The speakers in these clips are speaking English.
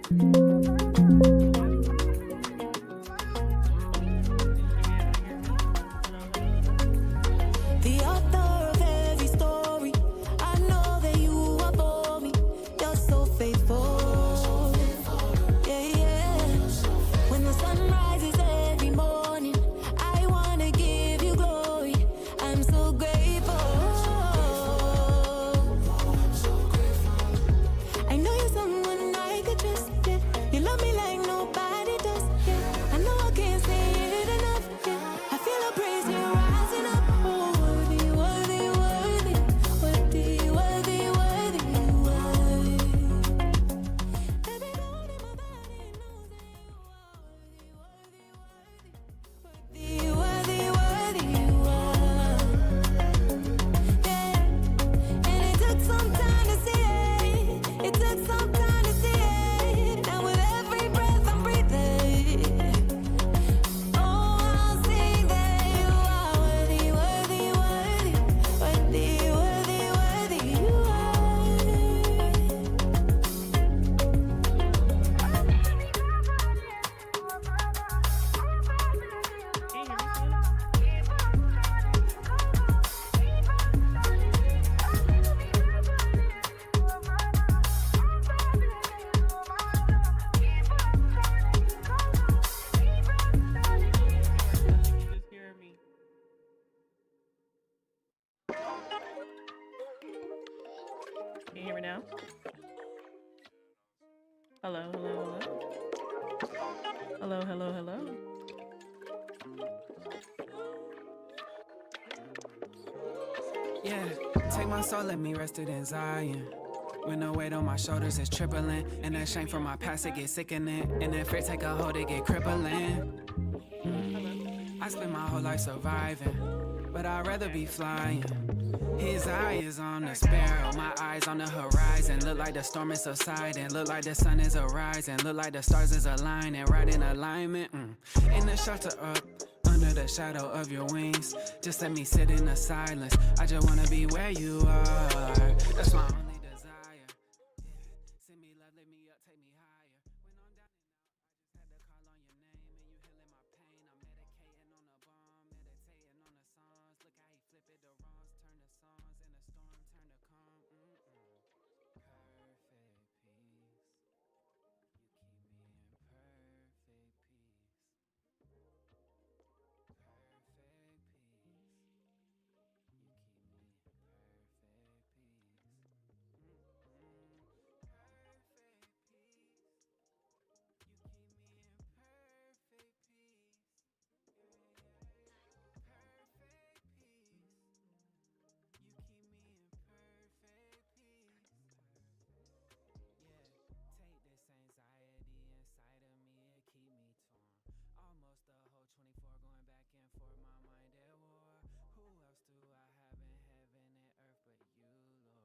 The author of every story, I know that you are for me. You're so faithful. Yeah, yeah. When the sun rises every morning, I wanna give you glory. I'm so grateful. I know you're someone I could trust, yeah. You love me like nobody does, yeah. I know I can't say it enough, yeah. I feel a praise here rising up. Oh, worthy, worthy, worthy, worthy, worthy, worthy, you are. Every bone in my body knows that you are worthy, worthy, worthy, worthy, worthy, you are. Yeah, and it took some time to see it. It took some time to see it. Now with every breath I'm breathing, oh, I'll sing that you are worthy, worthy, worthy, worthy, worthy, worthy, you are. Just hear me. Can you hear me now? Hello, hello, hello. Hello, hello, hello. Yeah, take my soul, let me rest it in Zion. When the weight on my shoulders is tripling, and that shame from my past, it get sickening. And that fear take a hold, it get crippling. I spend my whole life surviving, but I'd rather be flying. His eye is on the sparrow, my eyes on the horizon. Look like the storm is subsiding, look like the sun is arising, look like the stars is aligning, right in alignment. In the shelter up, under the shadow of your wings, just let me sit in the silence. I just wanna be where you are. That's my only desire. Yeah, send me love, lift me up, take me higher. When I'm down and out, I just had to call on your name, and you healing my pain. I'm medicating on the bomb, meditating on the songs. Look how he flip it, the wrongs turn to songs, and the storm turn to calm. Perfect peace. You keep me in perfect peace. Perfect peace. You keep me in perfect peace. Perfect peace. You keep me in perfect peace. Perfect peace. You keep me in perfect peace. Yeah, take this anxiety inside of me, it keep me torn. Almost the whole 24 going back and forth, my mind at war. Who else do I have in heaven and earth but you, Lord?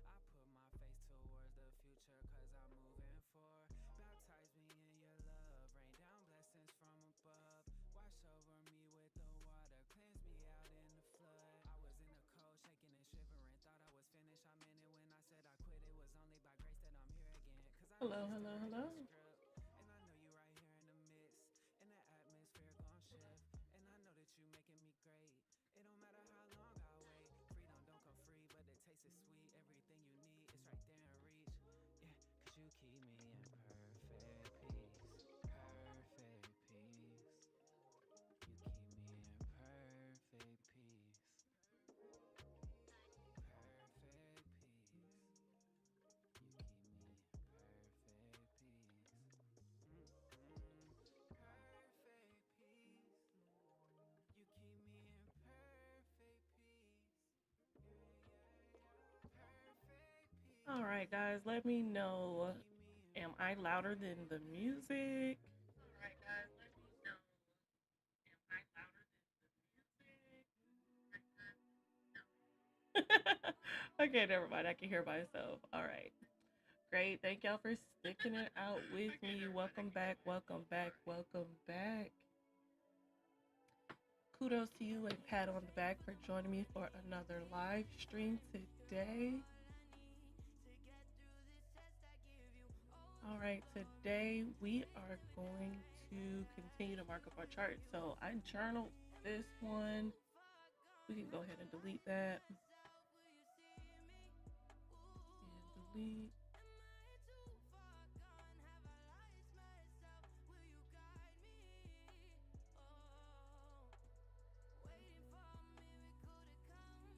I put my face towards the future cause I'm moving forward. Baptize me in your love, rain down blessings from above. Wash over me with the water, cleanse me out in the flood. I was in the cold, shaking and shivering, thought I was finished. I'm in it when I said I quit, it was only by grace that I'm here again. Cause I Hello, know hello, this hello. ain't the script, and I know you right here in the midst, and the atmosphere gon' shift, and I know that you making me great. It don't matter how long I wait, freedom don't come free, but the taste is sweet. Everything you need is right there in reach. Yeah, cause you keep me in perfect peace. Perfect peace. You keep me in perfect peace. Perfect peace. You keep me in perfect peace. Perfect peace. You keep me in perfect peace. Perfect peace. All right, guys, let me know. Am I louder than the music? All right, guys, let me know. Am I louder than the music? No. Okay, never mind. I can hear myself. All right. Great. Thank y'all for sticking it out with me. Welcome back. Welcome back. Welcome back. Kudos to you and pat on the back for joining me for another live stream today. All right. right, today we are going to continue to mark up our chart. So I journaled this one. We can go ahead and delete that. And delete.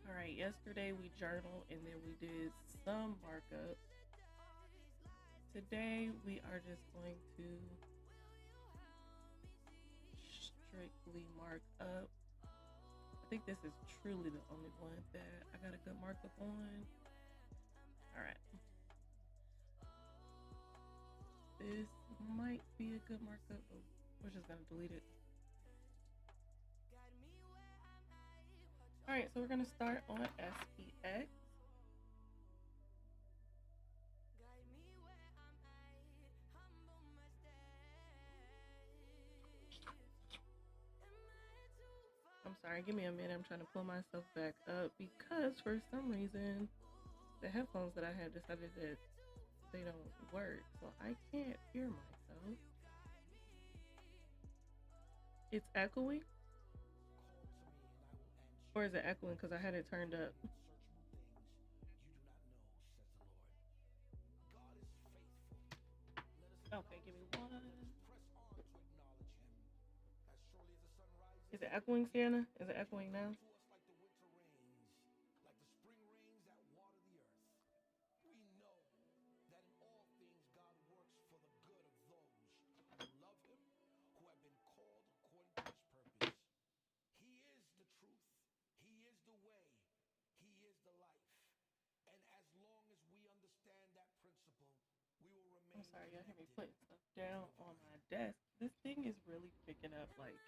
All right, yesterday we journaled and then we did some markup. Today we are just going to strictly mark up. I think this is truly the only one that I got a good markup on. All right. This might be a good markup, but we're just gonna delete it. All right, so we're gonna start on SPX. I'm sorry, give me a minute. I'm trying to pull myself back up because for some reason the headphones that I have decided that they don't work, so I can't hear myself. It's echoing? Or is it echoing because I had it turned up? Okay, give me one. Is it echoing, Sienna? Is it echoing now? I'm sorry, y'all hear me putting stuff down on my desk. This thing is really picking up like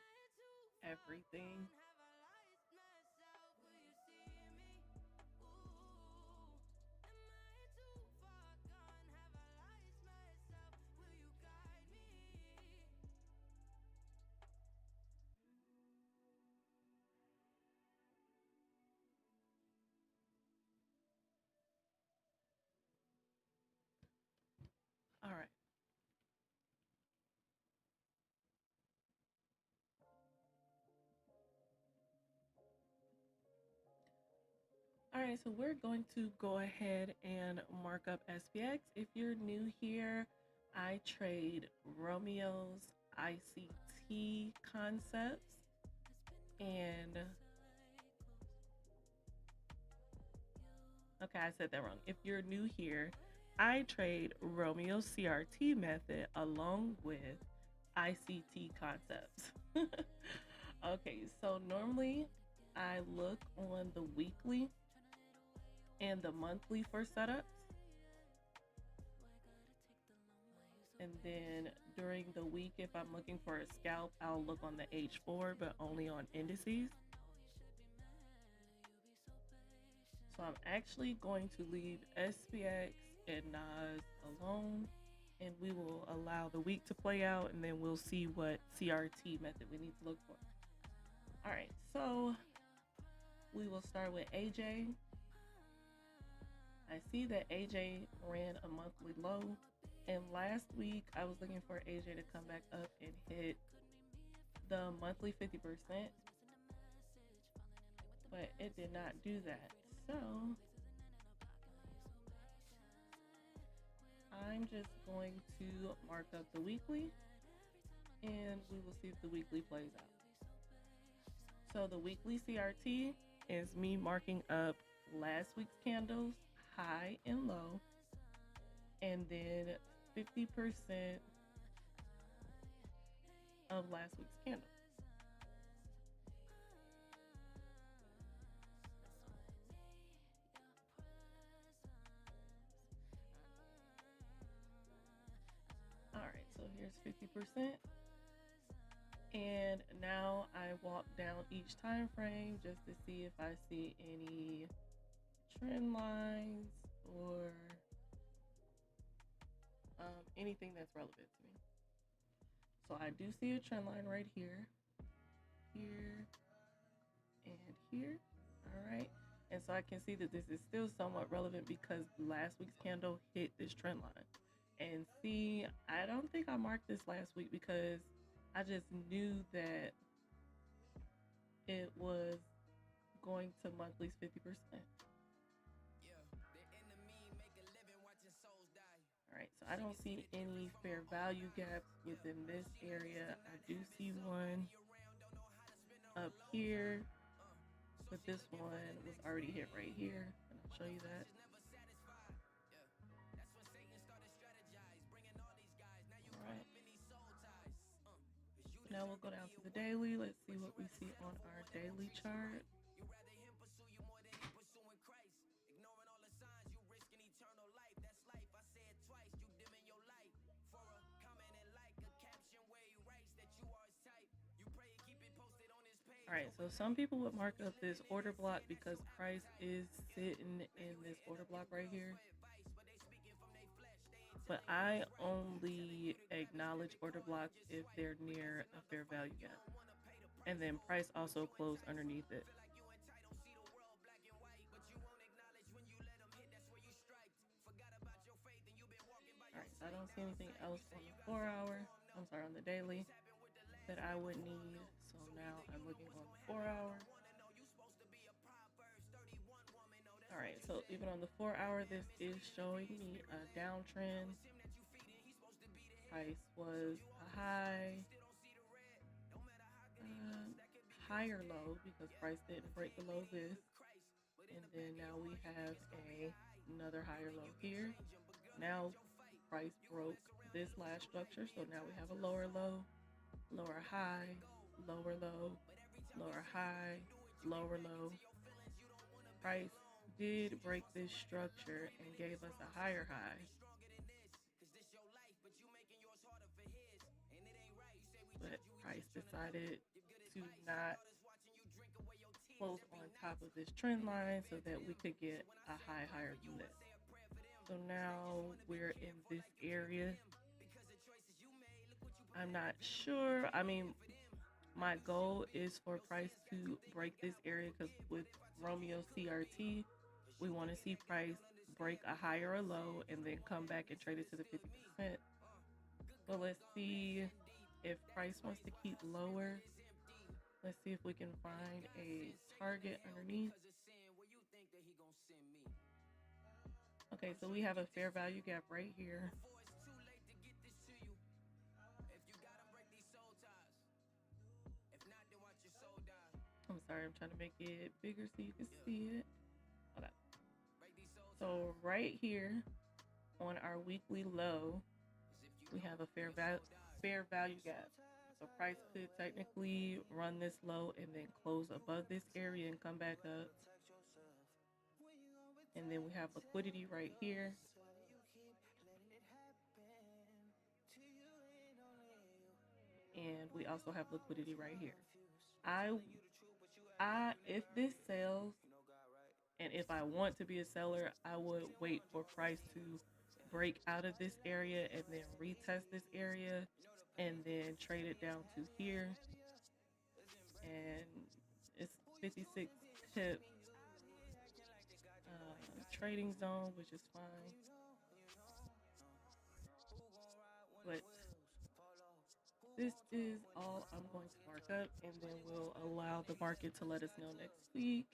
everything. All right. All right, so we're going to go ahead and mark up SPX. If you're new here, I trade Romeo's ICT concepts and okay, I said that wrong. If you're new here, I trade Romeo's CRT method along with ICT concepts. Okay, so normally I look on the weekly and the monthly for setups. And then during the week, if I'm looking for a scalp, I'll look on the H4, but only on indices. So I'm actually going to leave SPX and NAS alone, and we will allow the week to play out, and then we'll see what CRT method we need to look for. All right, so we will start with AJ. I see that AJ ran a monthly low, and last week I was looking for AJ to come back up and hit the monthly 50%, but it did not do that. So I'm just going to mark up the weekly and we will see if the weekly plays out. So the weekly CRT is me marking up last week's candles, high and low, and then 50% of last week's candle. All right, so here's 50%. And now I walk down each time frame just to see if I see any trend lines or anything that's relevant to me. So I do see a trend line right here, here, and here. All right. And so I can see that this is still somewhat relevant because last week's candle hit this trend line. And see, I don't think I marked this last week because I just knew that it was going to monthlies 50%. All right, so I don't see any fair value gaps within this area. I do see one up here, but this one was already hit right here, and I'll show you that. All right. Now we'll go down to the daily. Let's see what we see on our daily chart. All right, so some people would mark up this order block because price is sitting in this order block right here. But I only acknowledge order blocks if they're near a fair value gap. And then price also closed underneath it. All right, so I don't see anything else on the 4-hour. I'm sorry, on the daily that I would need. So now I'm looking on the 4-hour. All right, so even on the 4-hour, this is showing me a downtrend. Price was a higher low because price didn't break below this. And then now we have another higher low here. Now price broke this last structure, so now we have a lower low, lower high, lower low, lower high, lower low. Price did break this structure and gave us a higher high. But price decided to not close on top of this trend line so that we could get a high higher than this. So now we're in this area. I'm not sure. I mean, my goal is for price to break this area because with Romeo CRT, we want to see price break a higher or low and then come back and trade it to the 50%. So let's see if price wants to keep lower. Let's see if we can find a target underneath. Okay, so we have a fair value gap right here. I'm sorry, I'm trying to make it bigger so you can see it. Okay. So right here on our weekly low, we have a fair value gap. So price could technically run this low and then close above this area and come back up. And then we have liquidity right here. And we also have liquidity right here. If this sells, and if I want to be a seller, I would wait for price to break out of this area and then retest this area and then trade it down to here. And it's 56 pip trading zone, which is fine. But this is all I'm going to mark up, and then we'll allow the market to let us know next week.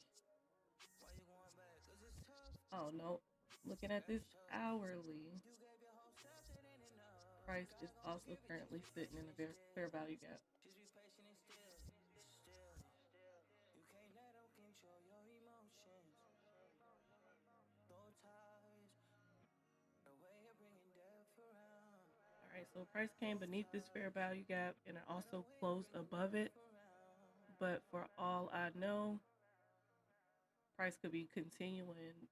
Oh no, looking at this hourly, price is also currently sitting in a fair value gap. Alright, so price came beneath this fair value gap and it also closed above it. But for all I know, price could be continuing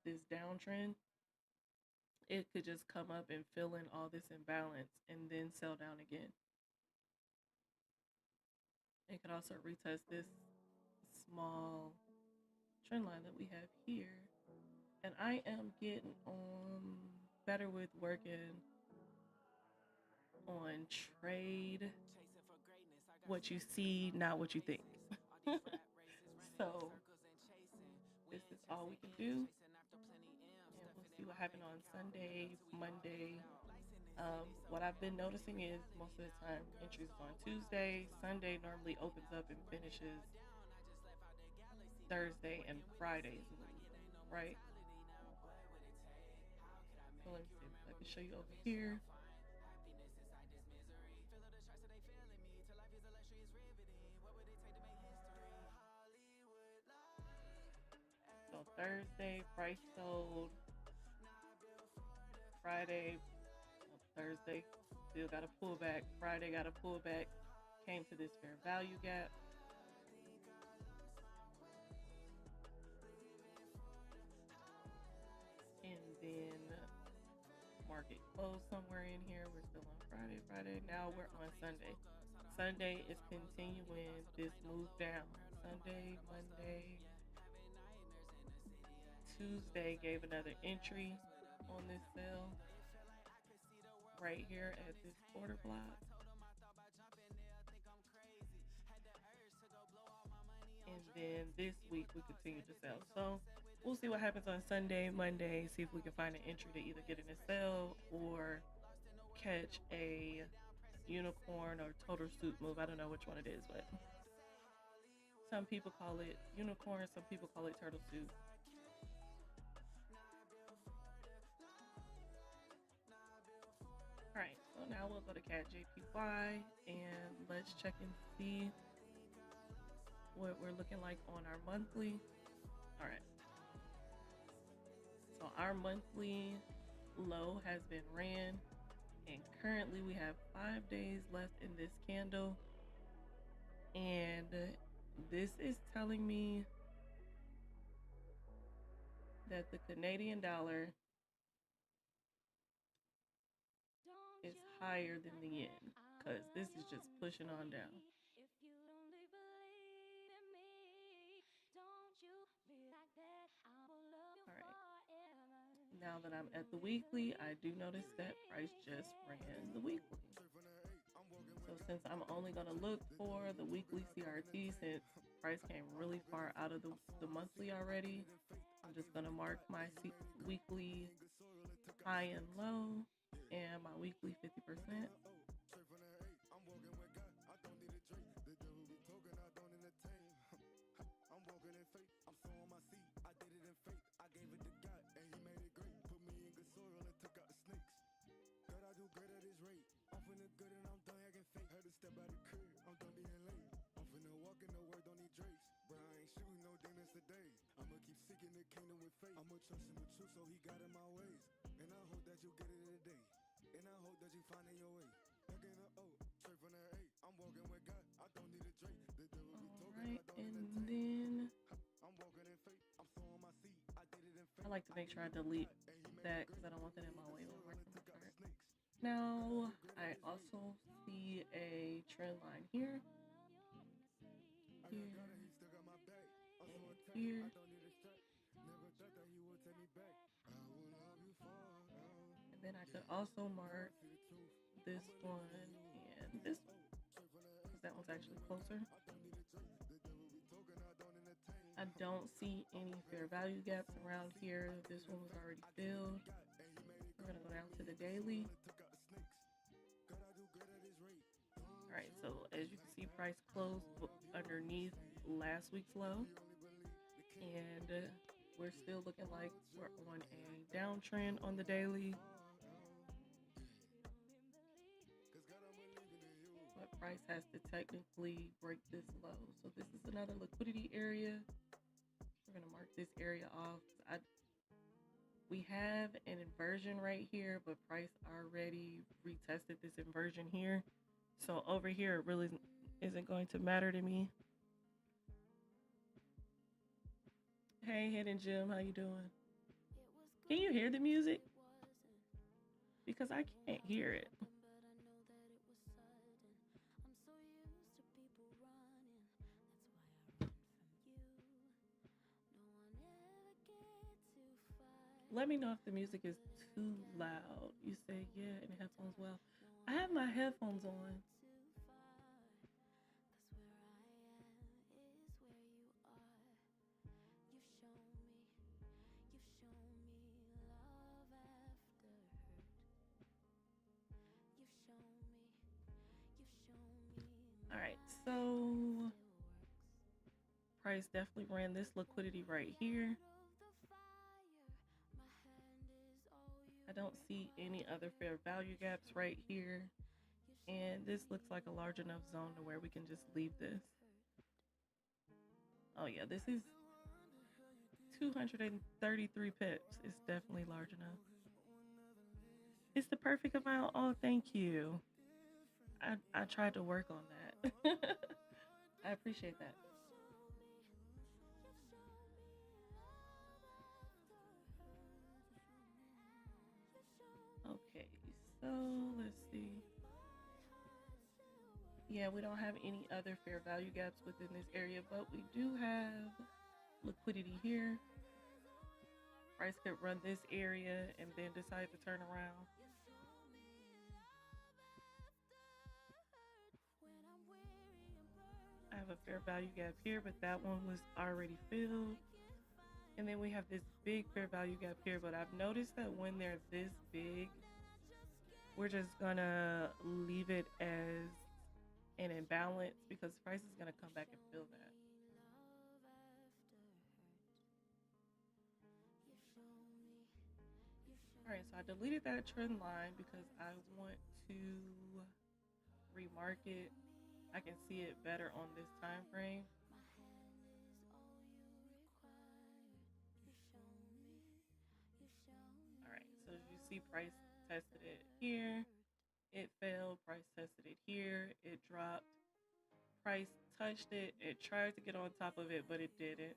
this downtrend. It could just come up and fill in all this imbalance and then sell down again. It could also retest this small trend line that we have here. And I am getting on better with working on trade what you see, not what you think. So this is all we can do. And we'll see what happened on Sunday, Monday, What I've been noticing is most of the time entries on Tuesday, Sunday normally opens up and finishes Thursday, and Friday's move, right? So let me see if I can show you over here. So Thursday, price sold. Friday, Thursday, still got a pullback. Friday got a pullback. Came to this fair value gap. And then market closed somewhere in here. We're still on Friday. Now we're on Sunday. Sunday is continuing this move down. Sunday, Monday, Tuesday gave another entry on this sale right here at this order block. And then this week we continue to sell. So we'll see what happens on Sunday, Monday, see if we can find an entry to either get in a sell or catch a unicorn or total suit move. I don't know which one it is, but some people call it unicorn, some people call it turtle suit. All right, so now we'll go to CAD JPY and let's check and see what we're looking like on our monthly. All right, so our monthly low has been ran, and currently we have 5 days left in this candle, and this is telling me that the Canadian dollar is higher than the yen, because this is just pushing on down. All right, now that I'm at the weekly, I do notice that price just ran the weekly. So since I'm only going to look for the weekly CRT, since price came really far out of the monthly already, I'm just going to mark my weekly high and low and my weekly 50%. I'ma trust in the truth, so he got in my ways. And I hope that you get it today. And I hope that you find in your way. Back in the O, straight from the A. I'm walking with God, I don't need a Drake. The devil be talking, Alright, I don't and entertain. then I'm walking in faith, I'm sowing my seed. I did it in faith. I like to make sure I delete that because I don't want that in my way when working my chart. Now, I also see a trend line here, here, and here. And then I could also mark this one and this one, because that one's actually closer. I don't see any fair value gaps around here. This one was already filled. We're gonna go down to the daily. All right, so as you can see, price closed underneath last week's low, and we're still looking like we're on a downtrend on the daily. But price has to technically break this low. So this is another liquidity area. We're gonna mark this area off. We have an inversion right here, but price already retested this inversion here. So over here, it really isn't going to matter to me. Hey, Hidden Gem, how you doing? Can you hear the music? Because I can't hear it. Let me know if the music is too loud. You say, yeah, and the headphones. Well, I have my headphones on. so price definitely ran this liquidity right here. I don't see any other fair value gaps right here. And this looks like a large enough zone to where we can just leave this. Oh yeah, this is 233 pips. It's definitely large enough. It's the perfect amount. Oh, thank you. I tried to work on that. I appreciate that. Okay, so let's see. Yeah, we don't have any other fair value gaps within this area, but we do have liquidity here. Price could run this area and then decide to turn around. I have a fair value gap here, but that one was already filled. And then we have this big fair value gap here, but I've noticed that when they're this big, we're just gonna leave it as an imbalance because the price is gonna come back and fill that. All right, so I deleted that trend line because I want to remark it. I can see it better on this time frame. All right, so as you see, price tested it here, it failed. Price tested it here, it dropped. Price touched it, it tried to get on top of it, but it didn't.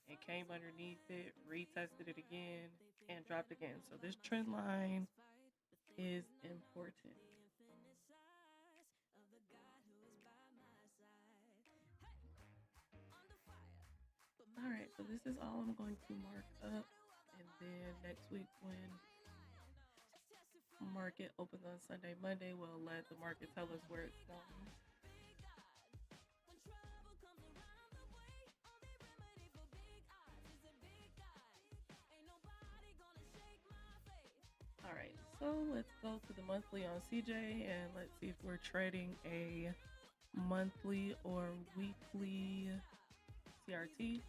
It came underneath it, retested it again, and dropped again. So this trend line is important. All right, so this is all I'm going to mark up, and then next week when market opens on Sunday, Monday, we'll let the market tell us where it's going. All right, so let's go to the monthly on CJ and let's see if we're trading a monthly or weekly CRT.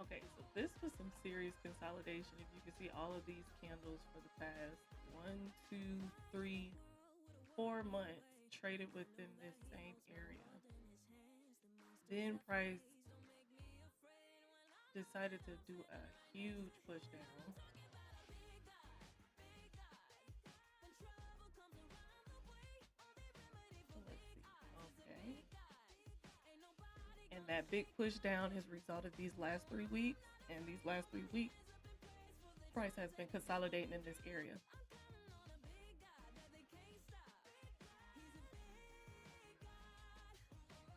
Okay, so this was some serious consolidation. If you can see all of these candles for the past 1, 2, 3, 4 months traded within this same area. Then price decided to do a huge push down. Let's see. Okay. And that big push down has resulted these last 3 weeks, and these last 3 weeks price has been consolidating in this area.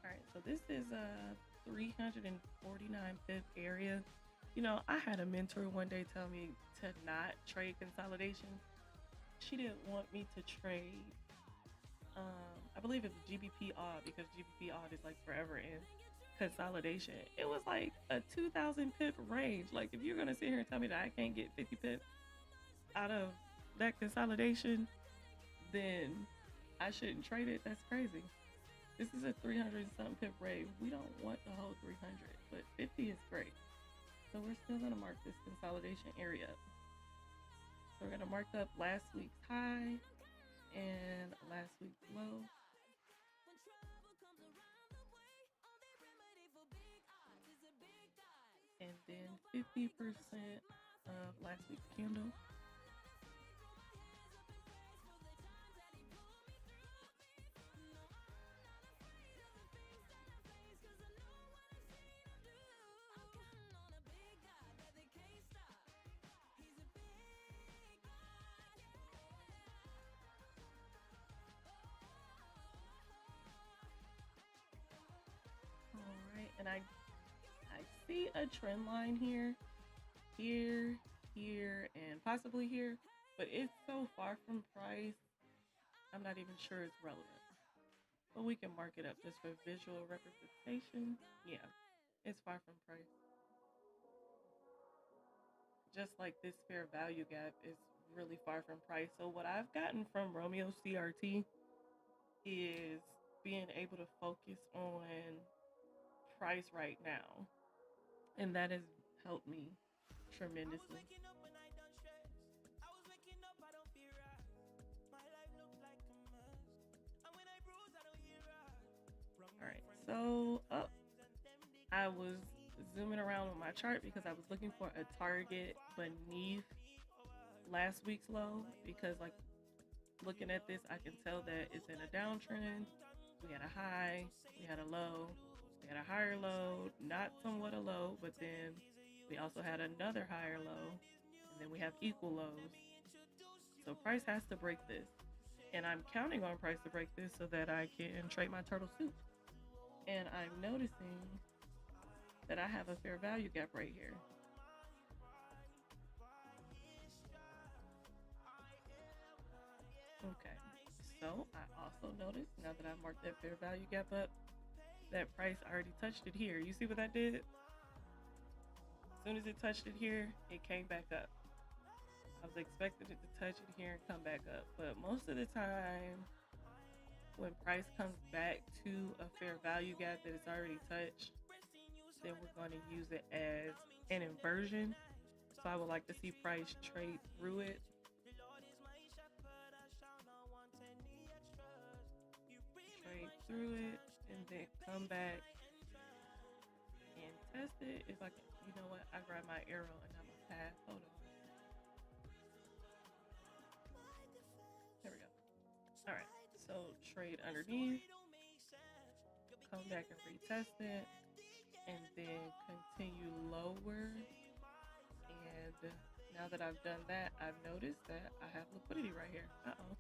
All right, so this is a 349 pip area. You know, I had a mentor one day tell me to not trade consolidation. She didn't want me to trade I believe it's GBP odd, because GBP odd is like forever in consolidation. It was like a 2,000 pip range. Like, if you're gonna sit here and tell me that I can't get 50 pips out of that consolidation, then I shouldn't trade it. That's crazy. This is a 300 something pip rate. We don't want the whole 300, but 50 is great. So we're still gonna mark this consolidation area up. So we're gonna mark up last week's high and last week's low. And then 50% of last week's candle. All right, and I see a trend line here, here, and possibly here, but it's so far from price, I'm not even sure it's relevant. But we can mark it up just for visual representation. Yeah, it's far from price. just like this fair value gap is really far from price. So what I've gotten from Romeo CRT is being able to focus on price right now, and that has helped me tremendously. All right, so I was zooming around on my chart because I was looking for a target beneath last week's low, because like looking at this, I can tell that it's in a downtrend. We had a high, we had a low, we had a higher low, not somewhat a low, but then we also had another higher low, and then we have equal lows. So price has to break this, and I'm counting on price to break this so that I can trade my turtle soup. And I'm noticing that I have a fair value gap right here. Okay, so I also noticed, now that I've marked that fair value gap up, that price already touched it here. You see what that did? As soon as it touched it here, it came back up. I was expecting it to touch it here and come back up, but most of the time when price comes back to a fair value gap that it's already touched, then we're going to use it as an inversion. So I would like to see price trade through it. Trade through it and then come back and test it. If I can, you know what? I grab my arrow and I'm a path. Hold on. There we go. All right. So trade underneath, come back and retest it, and then continue lower. And now that I've done that, I've noticed that I have liquidity right here. Uh-oh.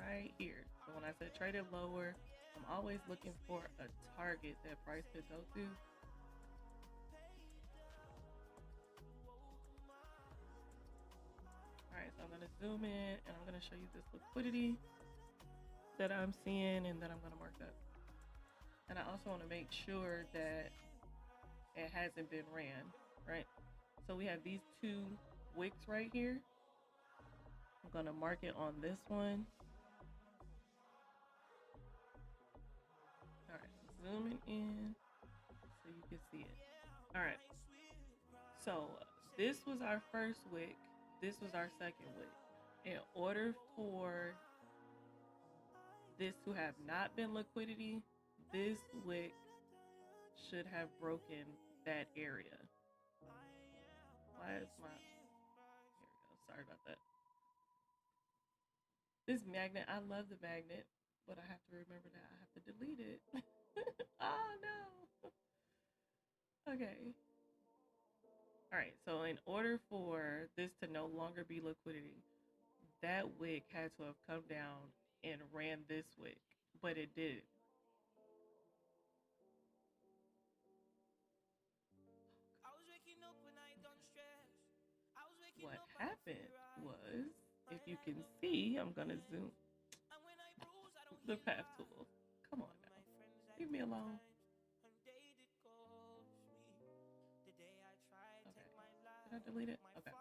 Right here. So when I said trade it lower, I'm always looking for a target that price could go to. Alright, so I'm going to zoom in and I'm going to show you this liquidity that I'm seeing and that I'm going to mark up. And I also want to make sure that it hasn't been ran, right? So we have these two wicks right here. I'm going to mark it on this one. All right, zooming in so you can see it. All right, so this was our first wick. This was our second wick. In order for this to have not been liquidity, this wick should have broken that area. Why is my, here we go, sorry about that. This magnet, I love the magnet, but I have to remember that I have to delete it. Oh no. Okay. All right, so in order for this to no longer be liquidity, that wick had to have come down and ran this wick, but it did. What happened was, if you can see, I'm gonna zoom the path tool. Come on now, leave me alone. Okay, did I delete it? Okay.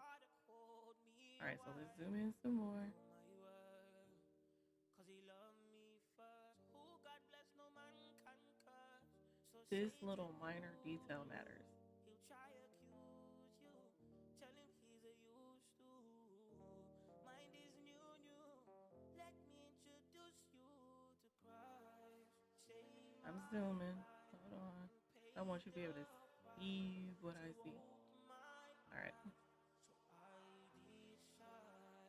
All right, so let's zoom in some more. This little minor detail matters. I'm zooming. Hold on. I want you to be able to see what I see. All right.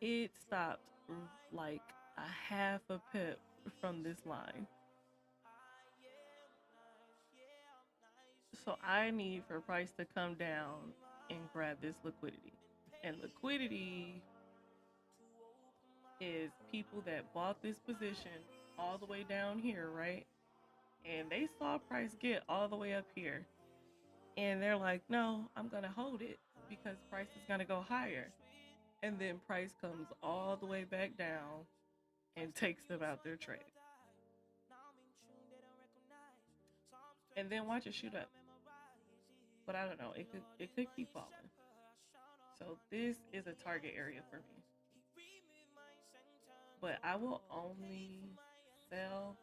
It stopped like a half a pip from this line. So I need for price to come down and grab this liquidity. And liquidity is people that bought this position all the way down here, right? And they saw price get all the way up here. And they're like, no, I'm going to hold it because price is going to go higher. And then price comes all the way back down and takes them out their trade. and then watch it shoot up. But I don't know, it could keep falling. So this is a target area for me. But I will only sell.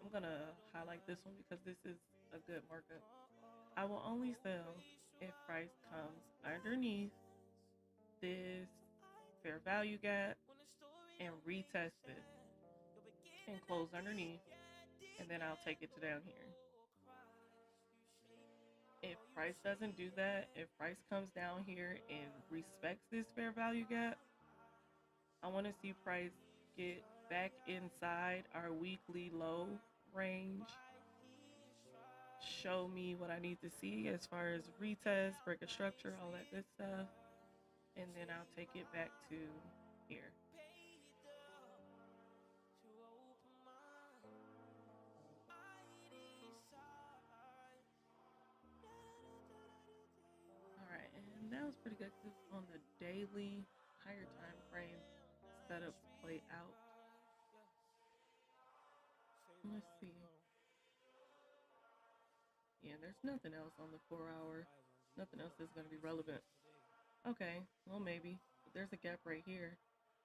I'm gonna highlight this one because this is a good markup. I will only sell if price comes underneath this fair value gap and retest it and close underneath, and then I'll take it to down here. If price doesn't do that, if price comes down here and respects this fair value gap, I want to see price get back inside our weekly low range. Show me what I need to see as far as retest, break a structure, all that good stuff. And then I'll take it back to here. All right, and that was pretty good on the daily higher time frame setup play out. Let's see. Yeah, there's nothing else on the 4-hour. Nothing else that's going to be relevant. Okay, well, maybe. But there's a gap right here.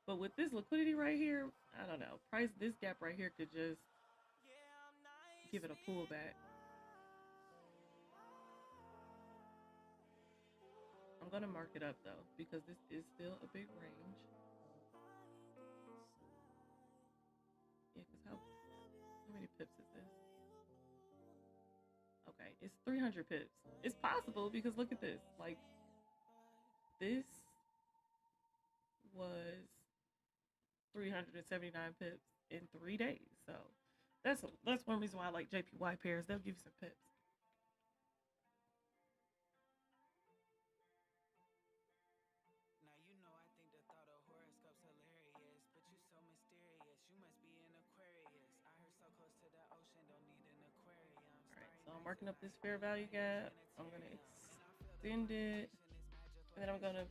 But with this liquidity right here, I don't know. Price, this gap right here could just give it a pullback. I'm going to mark it up, though, because this is still a big range. Yeah, because how many pips is this? Okay, it's 300 pips. It's possible because look at this. Like, this was 379 pips in 3 days. So that's one reason why I like JPY pairs. They'll give you some pips. Now you know I think the thought of horoscopes hilarious, but you so mysterious. You must be an Aquarius. I heard so close to the ocean, don't need an aquarium. Alright, so I'm marking up this fair value gap. I'm gonna extend it, and then I'm gonna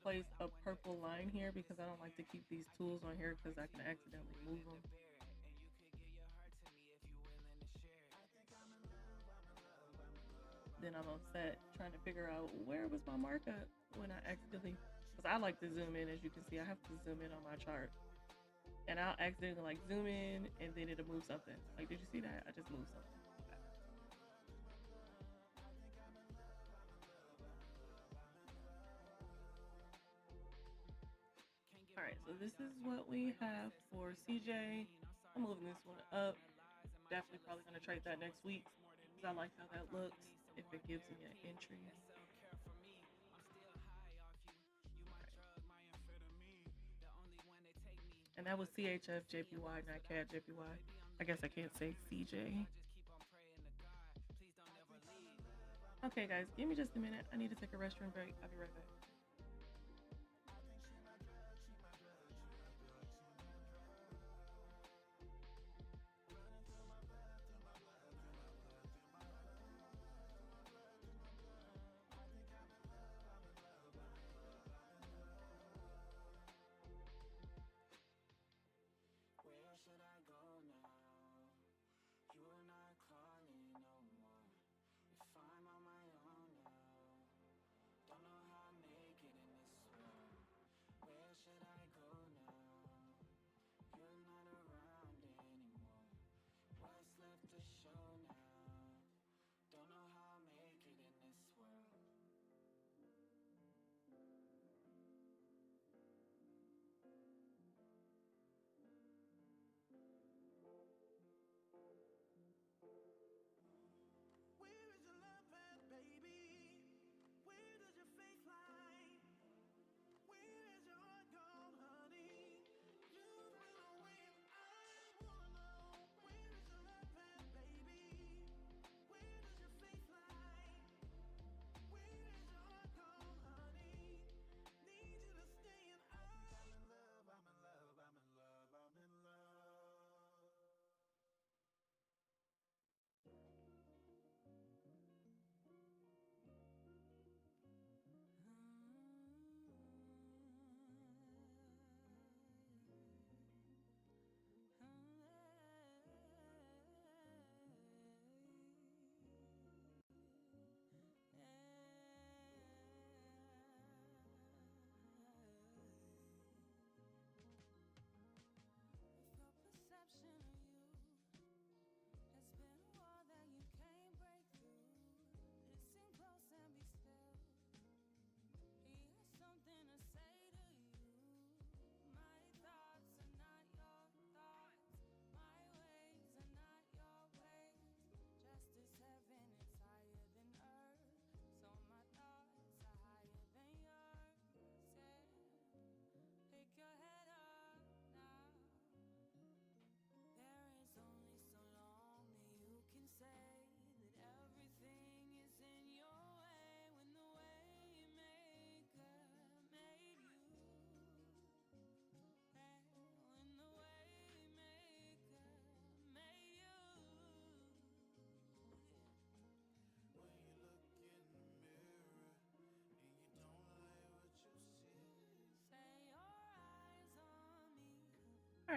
place a purple line here because I don't like to keep these tools on here because I can accidentally move them. Then I'm upset trying to figure out where was my markup when I accidentally, because I like to zoom in. As you can see, I have to zoom in on my chart, and I'll accidentally like zoom in and then it'll move something. Like, did you see that? I just moved something. All right, so this is what we have for CJ. I'm moving this one up. Definitely probably gonna trade that next week because I like how that looks. If it gives me an entry. And that was CHF JPY, not CAD JPY. I guess I can't say CJ. Okay, guys, give me just a minute. I need to take a restroom break. I'll be right back.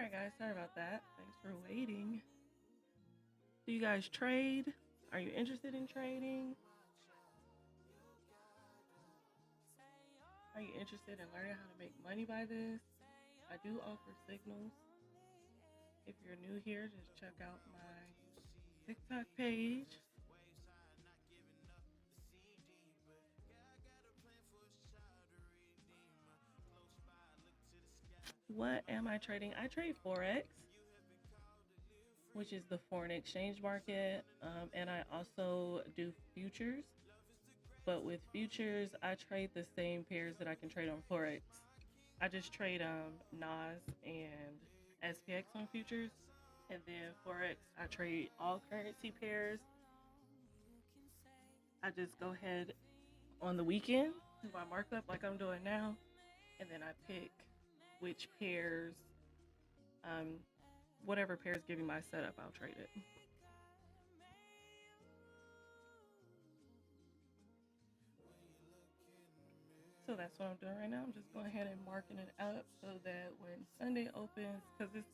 Alright, guys, sorry about that. Thanks for waiting. Do you guys trade? Are you interested in trading? Are you interested in learning how to make money by this? I do offer signals. If you're new here, just check out my TikTok page. What am I trading? I trade Forex, which is the foreign exchange market, and I also do futures. But with futures, I trade the same pairs that I can trade on Forex. I just trade NAS and SPX on futures, and then Forex, I trade all currency pairs. I just go ahead on the weekend, do my markup like I'm doing now, and then I pick which pairs, whatever pairs giving my setup, I'll trade it. So that's what I'm doing right now. I'm just going ahead and marking it up so that when Sunday opens, because this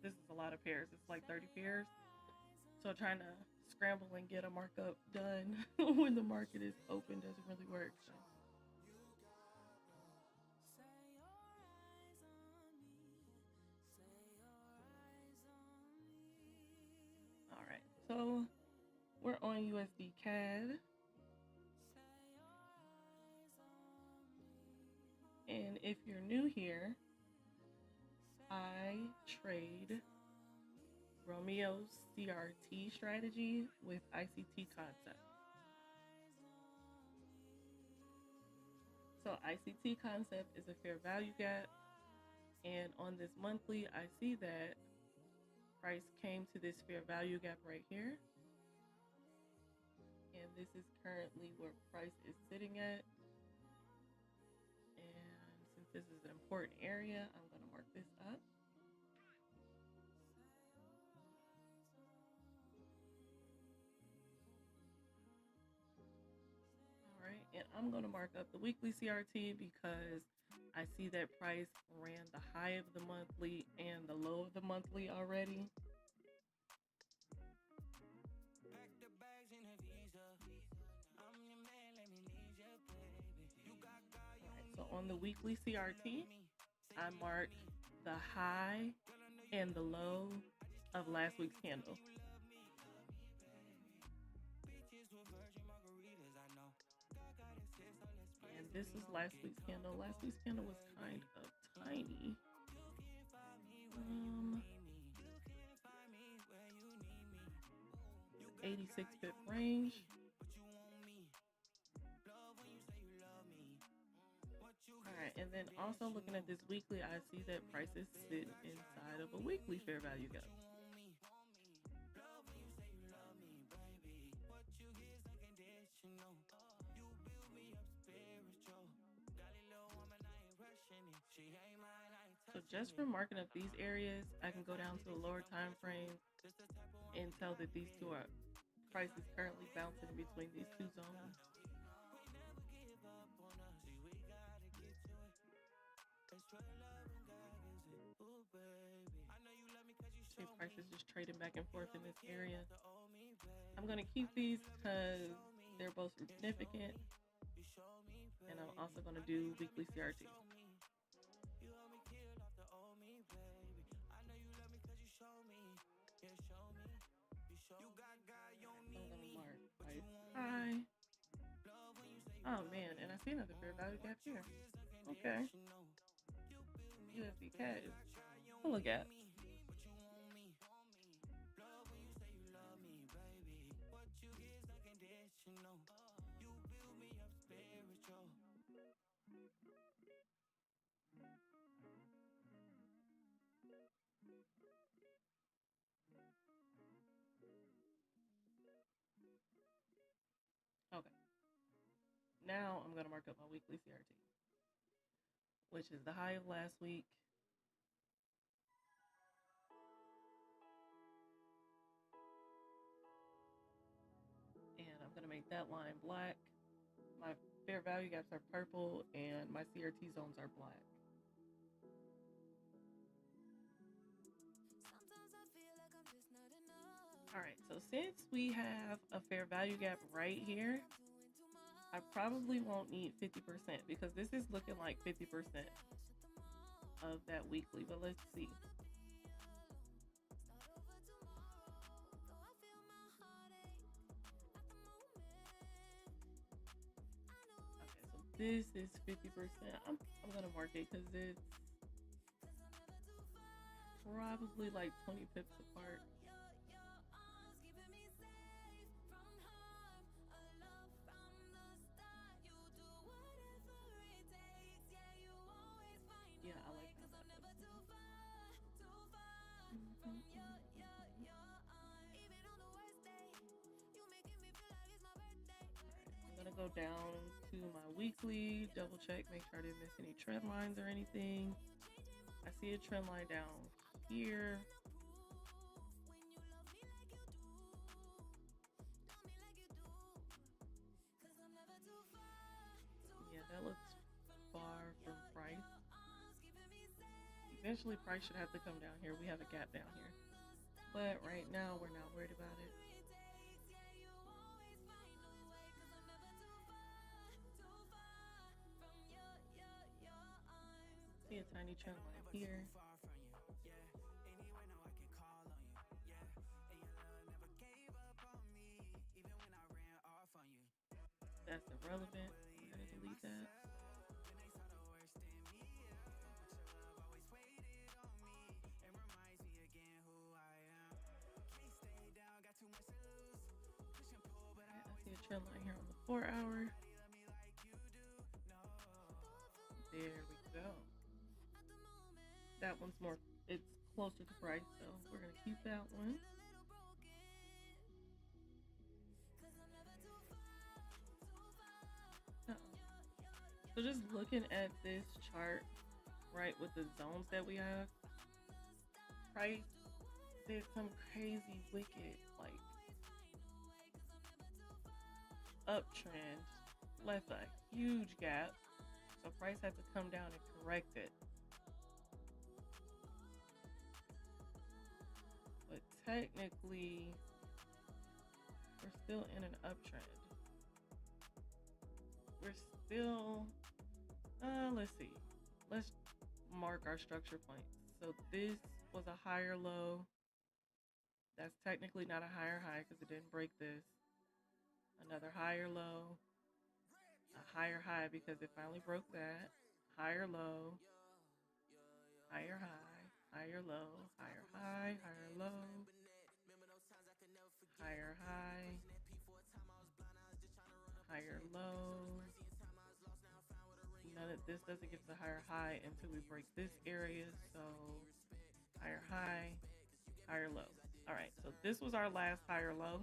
is a lot of pairs. It's like 30 pairs. So trying to scramble and get a markup done when the market is open doesn't really work. So. All right, so we're on USD CAD. And if you're new here, I trade Romeo's CRT strategy with ICT concept. So ICT concept is a fair value gap. And on this monthly, I see that price came to this fair value gap right here. And this is currently where price is sitting at. This is an important area. I'm going to mark this up. All right, and I'm going to mark up the weekly CRT because I see that price ran the high of the monthly and the low of the monthly already. So on the weekly CRT, I mark the high and the low of last week's candle. And this is last week's candle. Last week's candle was kind of tiny. 86 pip range. Alright, and then also looking at this weekly, I see that prices sit inside of a weekly fair value gap. So just from marking up these areas, I can go down to the lower time frame and tell that these two are prices currently bouncing between these two zones. See, prices just trading back and forth in this area. I'm gonna keep these because they're both significant, and I'm also gonna do weekly CRT. Hi. Oh man, and I see another fair value gap here. Okay. USD CAD is full of gaps. Okay. Now I'm going to mark up my weekly CRT, which is the high of last week. And I'm going to make that line black. My fair value gaps are purple and my CRT zones are black. All right, so since we have a fair value gap right here, I probably won't need 50% because this is looking like 50% of that weekly, but let's see. Okay, so this is 50%. I'm gonna mark it because it's probably like 20 pips apart. Yeah, I like how that looks. I'm gonna go down to my weekly, double check, make sure I didn't miss any trend lines or anything. I see a trend line down here. Yeah, that looks far from price. Eventually price should have to come down here. We have a gap down here. But right now we're not worried about it. See a tiny trend line here. That's irrelevant. I'm gonna delete that. I see a trend line here on the 4-hour. There we go. That one's more, it's closer to price, so we're gonna keep that one. So just looking at this chart, right, with the zones that we have, price did some crazy wicked like uptrend, left a huge gap, so price had to come down and correct it. But technically we're still in an uptrend. We're still let's see, let's mark our structure points. So this was a higher low. That's technically not a higher high because it didn't break this. Another higher low, a higher high because it finally broke that. Higher low, higher high, higher low, higher high, higher low, higher high, higher low. None of this doesn't get to higher high until we break this area. So higher high, higher low. All right, so this was our last higher low.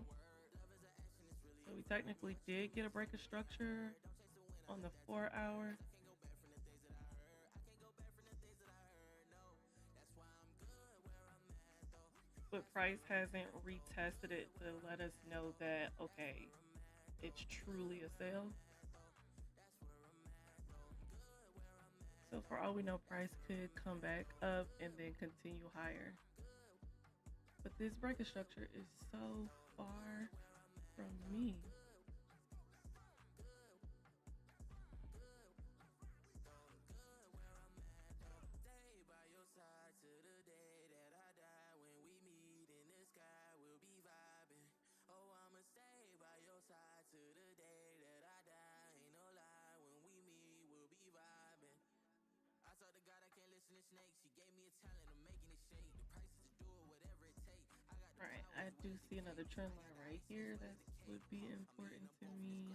So we technically did get a break of structure on the 4-hour. But price hasn't retested it to let us know that, okay, it's truly a sale. So for all we know, price could come back up and then continue higher. But this break of structure is so far from me. All right, I do see another trend line right here that would be important to me.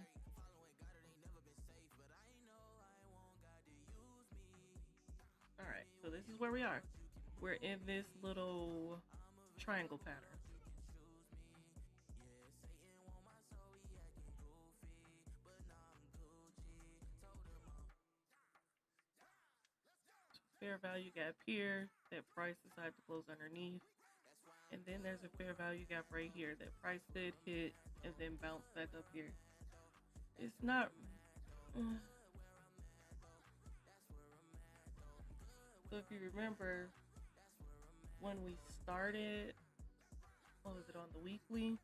All right, so this is where we are. We're in this little triangle pattern. Fair value gap here that price decided to close underneath. And then there's a fair value gap right here that price did hit and then bounce back up here. It's not so if you remember when we started what was it, on the weekly?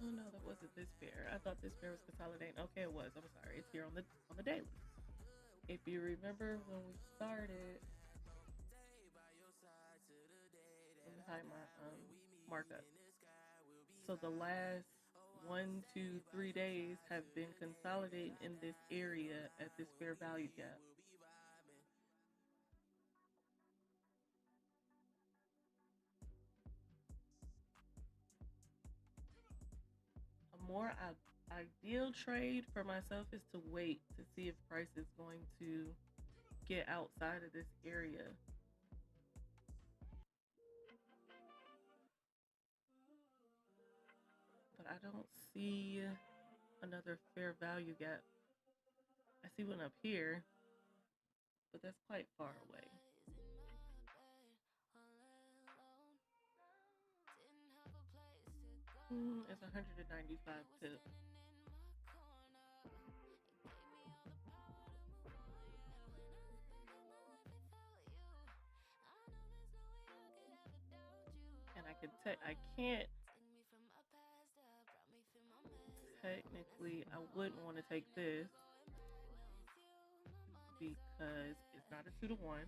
Oh no, that wasn't this pair. I thought this pair was consolidating. Okay, it was. I'm sorry. It's here on the daily. If you remember when we started, let me hide my markup. So the last 1, 2, 3 days have been consolidating in this area at this fair value gap. A more ideal trade for myself is to wait to see if price is going to get outside of this area. But I don't see another fair value gap. I see one up here, but that's quite far away. It's 195 pips. And I can't technically, I wouldn't want to take this because it's not a 2-to-1.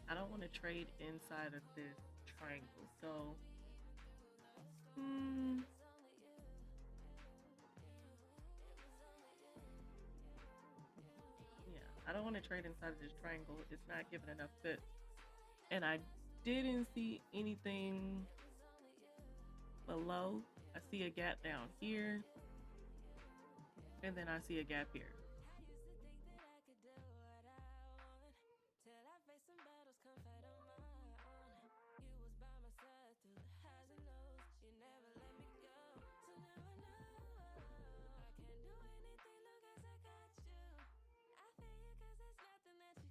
I don't want to trade inside of this triangle, so yeah, I don't want to trade inside of this triangle. It's not giving enough fit. And I didn't see anything below. I see a gap down here, and then I see a gap here.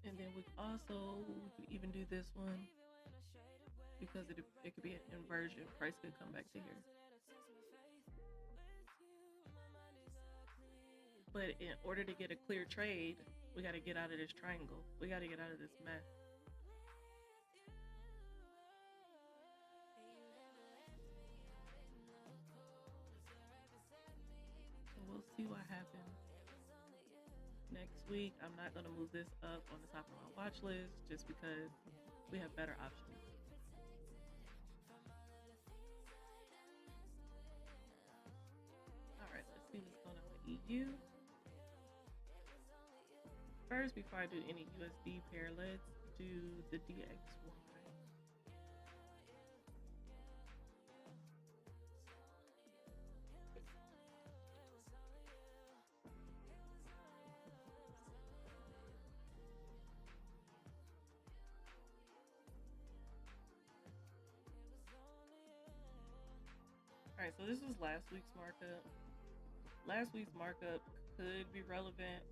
And then we could even do this one because it could be an inversion. Price could come back to here. But in order to get a clear trade, we got to get out of this triangle. We got to get out of this mess. So we'll see what happens. Next week, I'm not going to move this up on the top of my watch list just because we have better options. All right, let's see what's going on with EU. First, before I do any USD pair, let's do the DXY. Alright, so this is last week's markup. Last week's markup could be relevant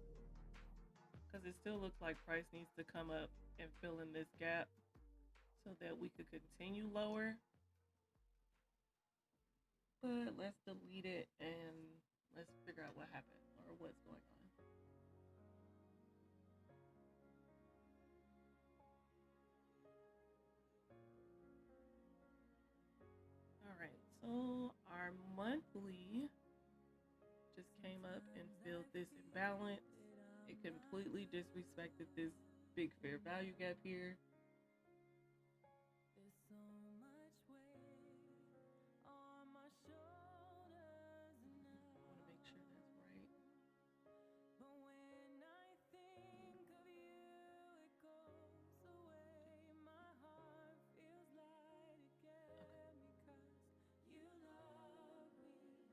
because it still looks like price needs to come up and fill in this gap so that we could continue lower. But let's delete it and let's figure out what happened or what's going on. Alright, so our monthly just came up and filled this imbalance. It completely disrespected this big fair value gap here.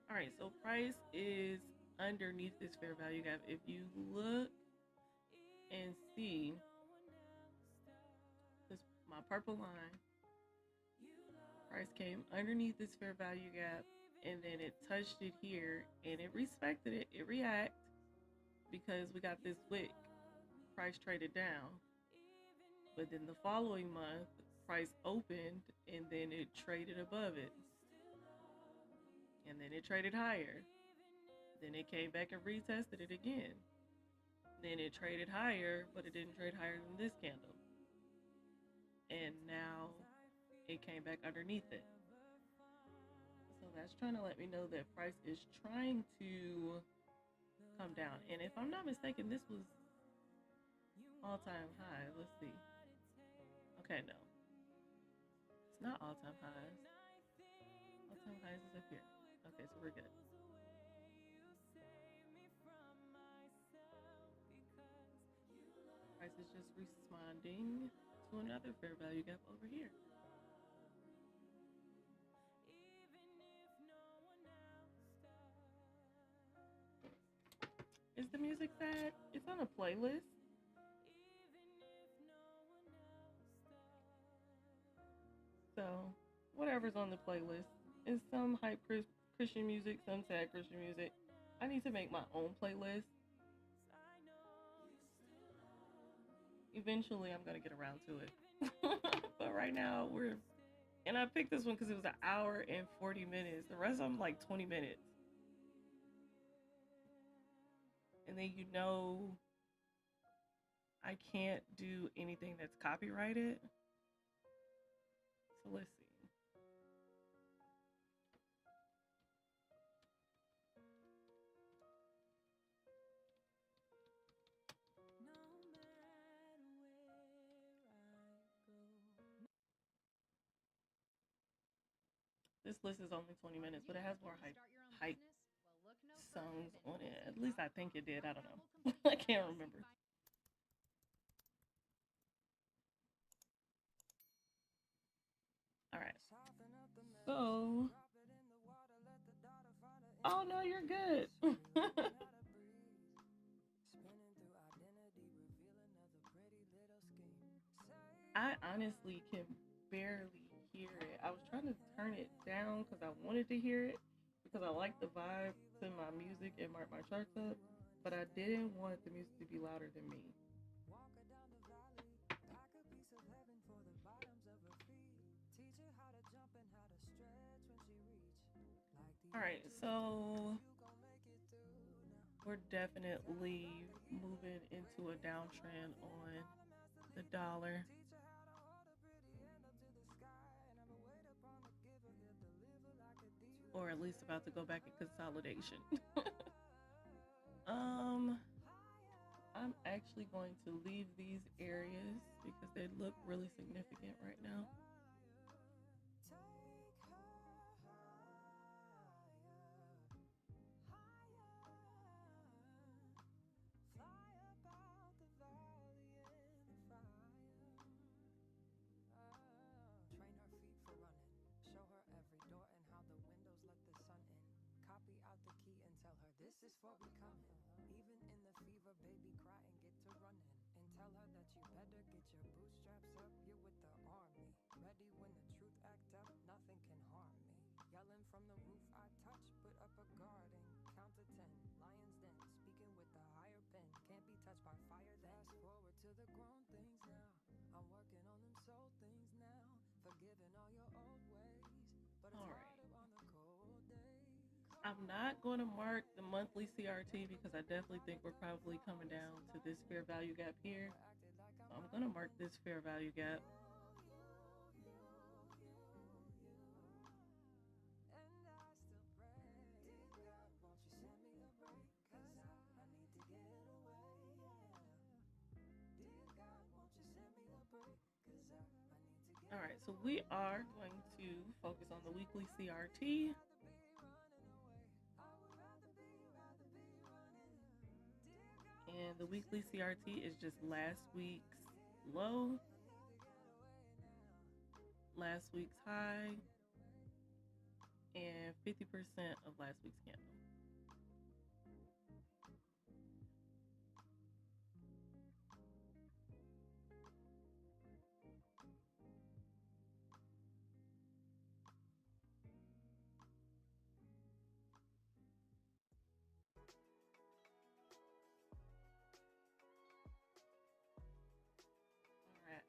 All right, so price is underneath this fair value gap. If you look and see this, my purple line, price came underneath this fair value gap and then it touched it here and it respected it. It reacted because we got this wick. Price traded down, but then the following month, price opened and then it traded above it. And then it traded higher. Then it came back and retested it again. Then it traded higher, but it didn't trade higher than this candle. And now it came back underneath it. So that's trying to let me know that price is trying to come down. And if I'm not mistaken, this was all-time high. Let's see. Okay, no. It's not all-time highs. All-time highs is up here. Okay, so we're good. Price is just responding to another fair value gap over here. Is the music sad? It's on a playlist. So, whatever's on the playlist is some hype Christian music, some sad Christian music. I need to make my own playlist. Eventually, I'm gonna get around to it. But right now, and I picked this one because it was an hour and 40 minutes. The rest of them like 20 minutes. And then I can't do anything that's copyrighted. So let's see. This list is only 20 minutes, but it has more hype songs on it. At least I think it did. I don't know. I can't remember. All right. So, oh no, you're good. I honestly can barely hear it. I was trying to turn it down because I wanted to hear it because I like the vibe to my music and mark my charts up, but I didn't want the music to be louder than me. All right, so we're definitely moving into a downtrend on the dollar. Or at least about to go back in consolidation. I'm actually going to leave these areas because they look really significant right now. This is for becoming. Even in the fever, baby, cry and get to running. And tell her that you better get your bootstraps up. You're with the army. Ready when the truth act up, nothing can harm me. Yelling from the roof I touch, put up a guard and count to 10. Lion's den, speaking with the higher pen. Can't be touched by fire, fast forward to the grown things now. I'm working on them soul things now. Forgiving all your old ways. But it's harder on the cold days. I'm not going to mark the monthly CRT because I definitely think we're probably coming down to this fair value gap here. So I'm going to mark this fair value gap. All right, so we are going to focus on the weekly CRT. And the weekly CRT is just last week's low, last week's high, and 50% of last week's candle.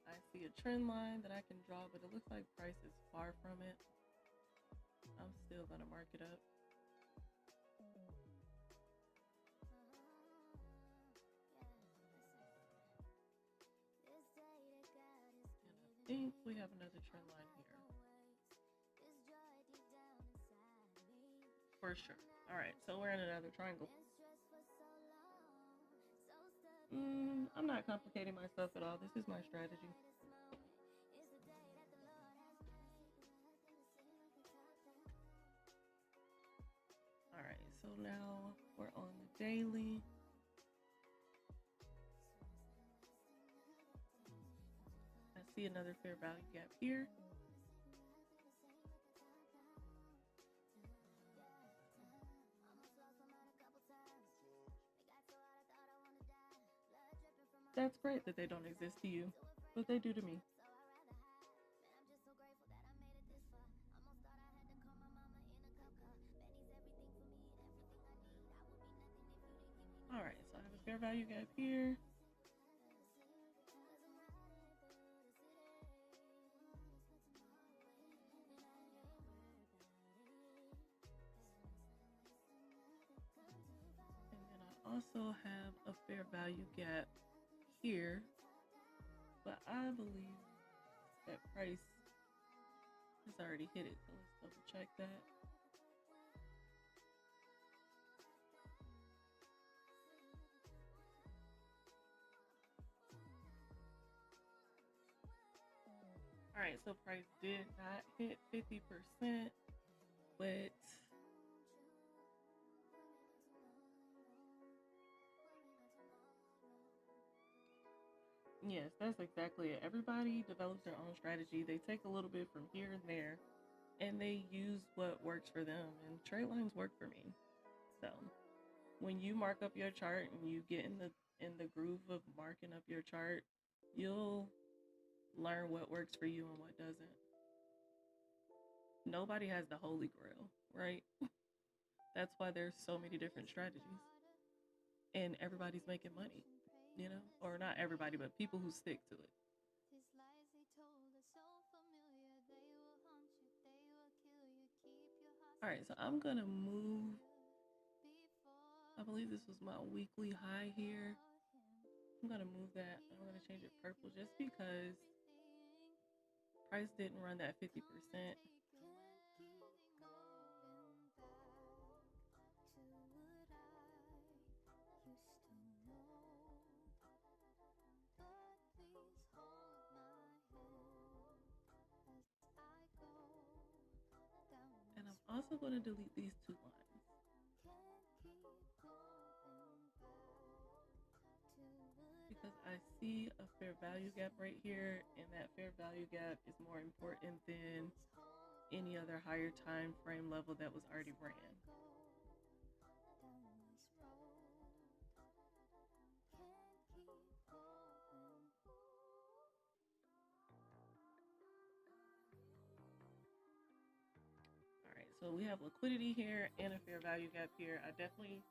I see a trend line that I can draw, but it looks like price is far from it. I'm still gonna mark it up. think we have another trend line here. For sure. All right, so we're in another triangle. I'm not complicating myself at all. This is my strategy. All right, so now we're on the daily. I see another fair value gap here. That's great that they don't exist to you, but they do to me. All right, so I have a fair value gap here. And then I also have a fair value gap here, but I believe that price has already hit it. So let's double check that. All right, so price did not hit 50%, but yes, that's exactly it. Everybody develops their own strategy. They take a little bit from here and there, and they use what works for them. And trade lines work for me. So when you mark up your chart and you get in the groove of marking up your chart, you'll learn what works for you and what doesn't. Nobody has the holy grail, right? That's why there's so many different strategies, and everybody's making money, you know, or not everybody, but people who stick to it. All right, so I'm gonna move. I believe this was my weekly high here. I'm gonna move that. I'm gonna change it purple just because price didn't run that 50%. And I'm also going to delete these two lines. Because I see a fair value gap right here, and that fair value gap is more important than any other higher time frame level that was already ran. All right, so we have liquidity here and a fair value gap here. I definitely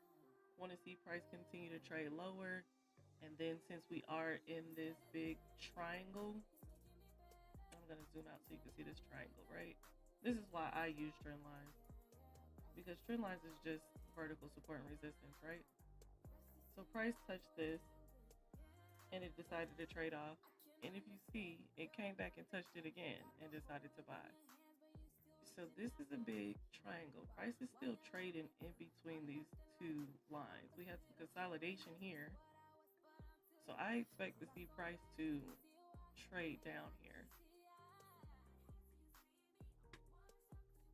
want to see price continue to trade lower. And then since we are in this big triangle, I'm going to zoom out so you can see this triangle, right? This is why I use trend lines, because trend lines is just vertical support and resistance, right? So price touched this and it decided to trade off. And if you see, it came back and touched it again and decided to buy. So this is a big triangle. Price is still trading in between these two lines. We have some consolidation here. So I expect to see price to trade down here.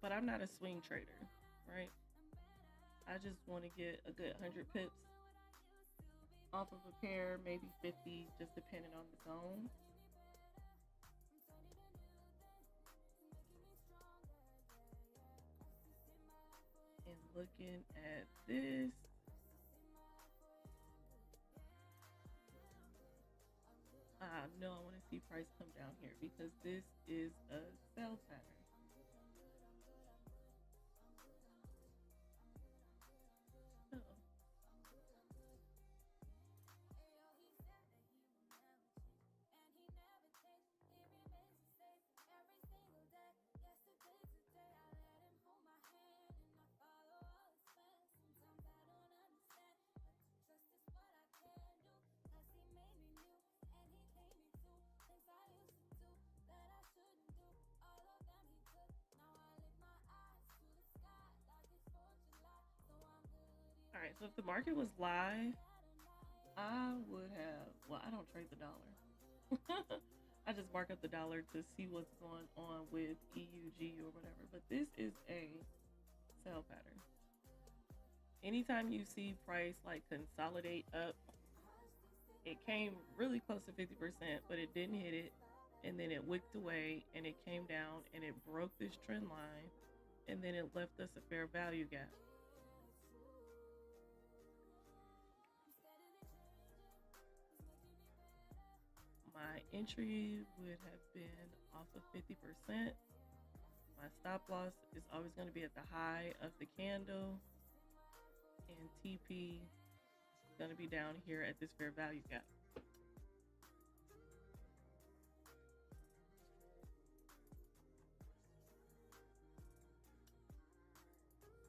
But I'm not a swing trader, right? I just want to get a good 100 pips off of a pair, maybe 50, just depending on the zone. And looking at this, no, I want to see price come down here because this is a sell pattern. So, right, so if the market was live, I would have, well, I don't trade the dollar. I just mark up the dollar to see what's going on with EU, GU, or whatever. But this is a sell pattern. Anytime you see price like consolidate up, it came really close to 50%, but it didn't hit it. And then it wicked away and it came down and it broke this trend line. And then it left us a fair value gap. My entry would have been off of 50%. My stop loss is always going to be at the high of the candle. And TP is going to be down here at this fair value gap.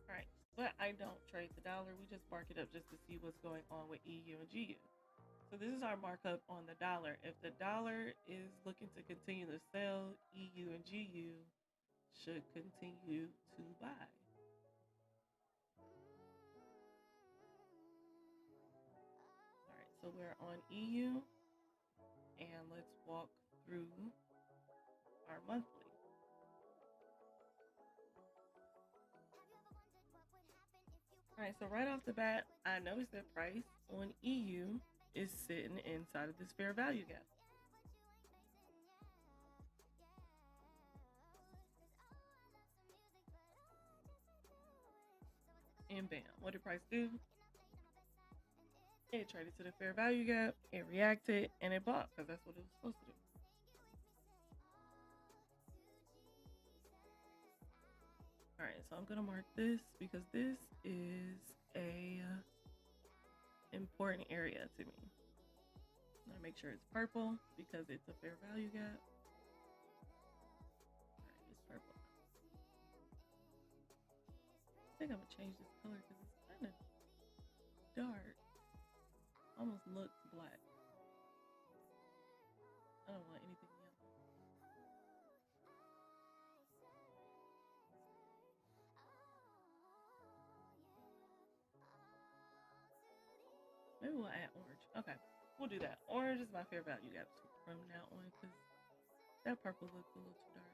All right, but I don't trade the dollar. We just mark it up just to see what's going on with EU and GU. So this is our markup on the dollar. If the dollar is looking to continue to sell, EU and GU should continue to buy. All right, so we're on EU, and let's walk through our monthly. All right, so right off the bat, I noticed that price on EU is sitting inside of this fair value gap. And bam, what did price do? It traded to the fair value gap, it reacted, and it bought because that's what it was supposed to do. All right, so I'm gonna mark this because this is a important area to me. I'm gonna make sure it's purple because it's a fair value gap. All right, it's purple. I think I'm gonna change this color because it's kind of dark. Almost looks black. I don't want anything yellow. Maybe we'll add orange. Okay, we'll do that. Orange is my fair value gap from now on because that purple looks a little too dark.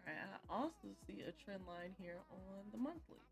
All right, I also see a trend line here on the monthly.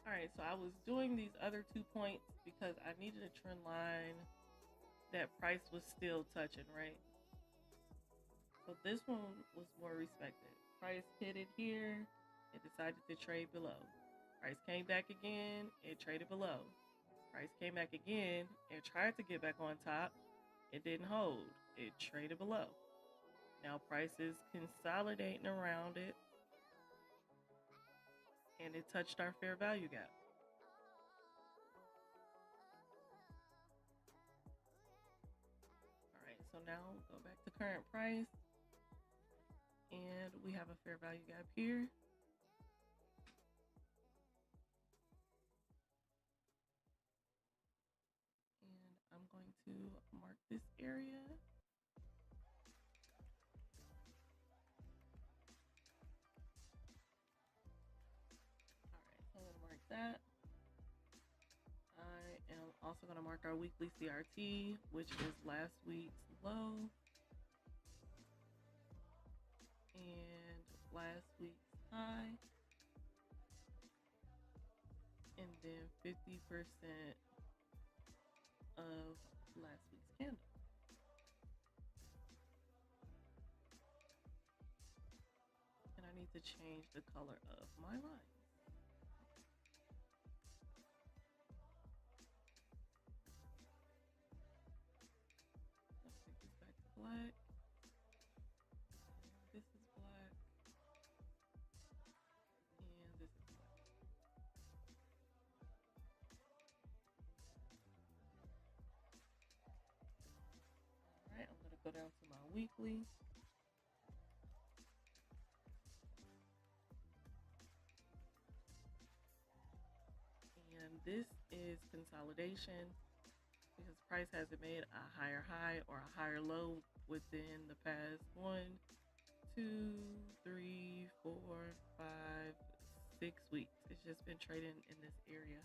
All right, so I was doing these other 2 points because I needed a trend line that price was still touching, right? So this one was more respected. Price hit it here, it decided to trade below. Price came back again, it traded below. Price came back again, it tried to get back on top, it didn't hold, it traded below. Now price is consolidating around it, and it touched our fair value gap. All right, so now go back to current price, and we have a fair value gap here. And I'm going to mark this area. That. I am also going to mark our weekly CRT, which is last week's low and last week's high, and then 50% of last week's candle. And I need to change the color of my line. go down to my weekly. And this is consolidation because price hasn't made a higher high or a higher low within the past 1, 2, 3, 4, 5, 6 weeks. It's just been trading in this area.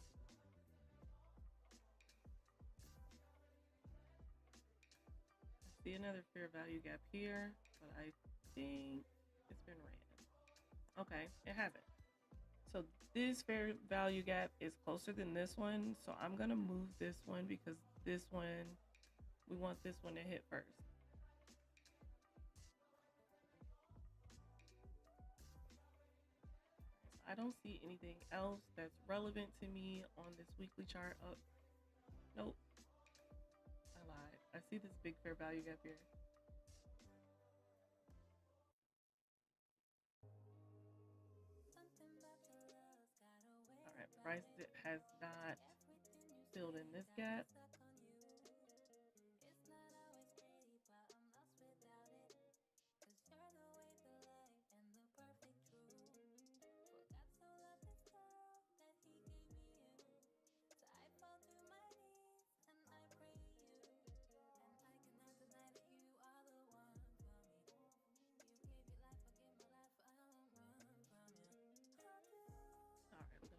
I see another fair value gap here, but I think it's been ran. Okay, it hasn't. So this fair value gap is closer than this one. So I'm gonna move this one because this one, we want this one to hit first. I don't see anything else that's relevant to me on this weekly chart. Oh, nope. I lied. I see this big fair value gap here. All right, price has not filled in this gap.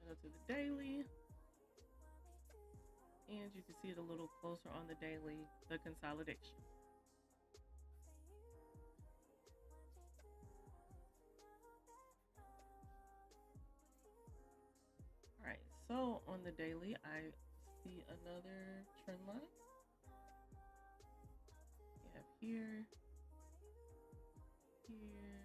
Go to the daily, and you can see it a little closer on the daily, the consolidation. All right, so on the daily, I see another trend line. You have here, here,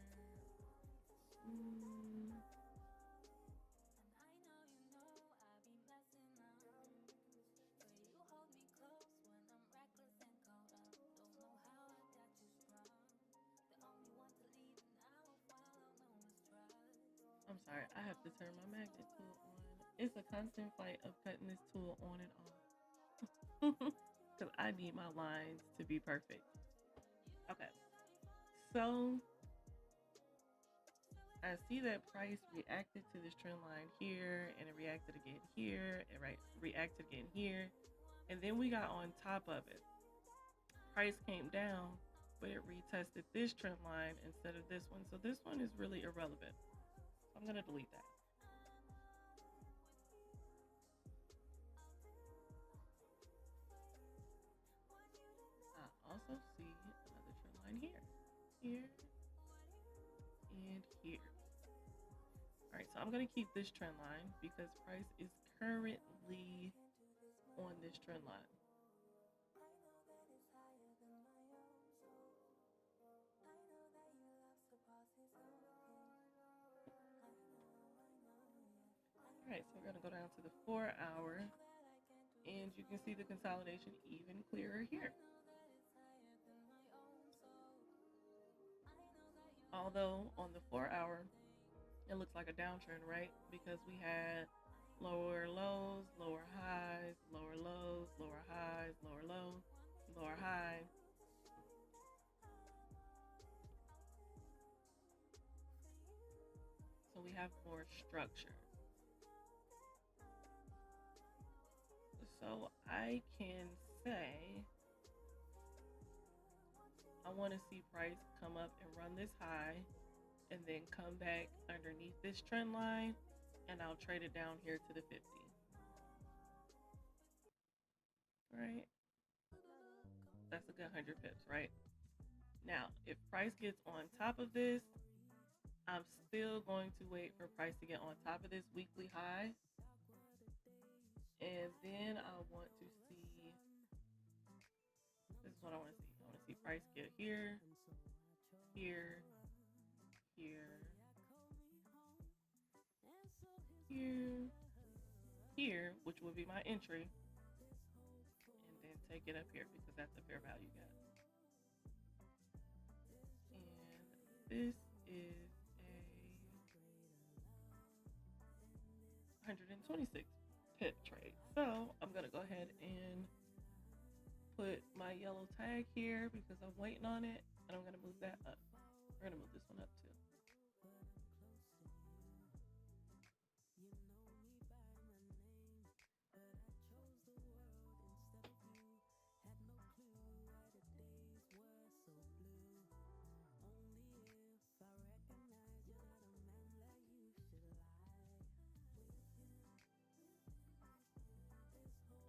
I'm sorry, I have to turn my magnet tool on. It's a constant fight of cutting this tool on and off. Because I need my lines to be perfect. Okay. So, I see that price reacted to this trend line here, and it reacted again here, and reacted again here. And then we got on top of it. Price came down, but it retested this trend line instead of this one. So this one is really irrelevant. I'm gonna delete that. I also see another trend line here, here, and here. All right, so I'm gonna keep this trend line because price is currently on this trend line. All right, so we're gonna go down to the 4 hour, and you can see the consolidation even clearer here. Although on the 4 hour, it looks like a downtrend, right? Because we had lower lows, lower highs, lower lows, lower highs, lower low, lower high. So we have more structure. So I can say I want to see price come up and run this high and then come back underneath this trend line, and I'll trade it down here to the 50. Right? That's a good 100 pips, right? Now, if price gets on top of this, I'm still going to wait for price to get on top of this weekly high. And then I want to see, this is what I want to see. I want to see price get here, here, here, here, here, which would be my entry, and then take it up here because that's a fair value gap. And this is a 126 pip trade. So I'm gonna go ahead and put my yellow tag here because I'm waiting on it, and I'm gonna move that up. We're gonna move this one up too.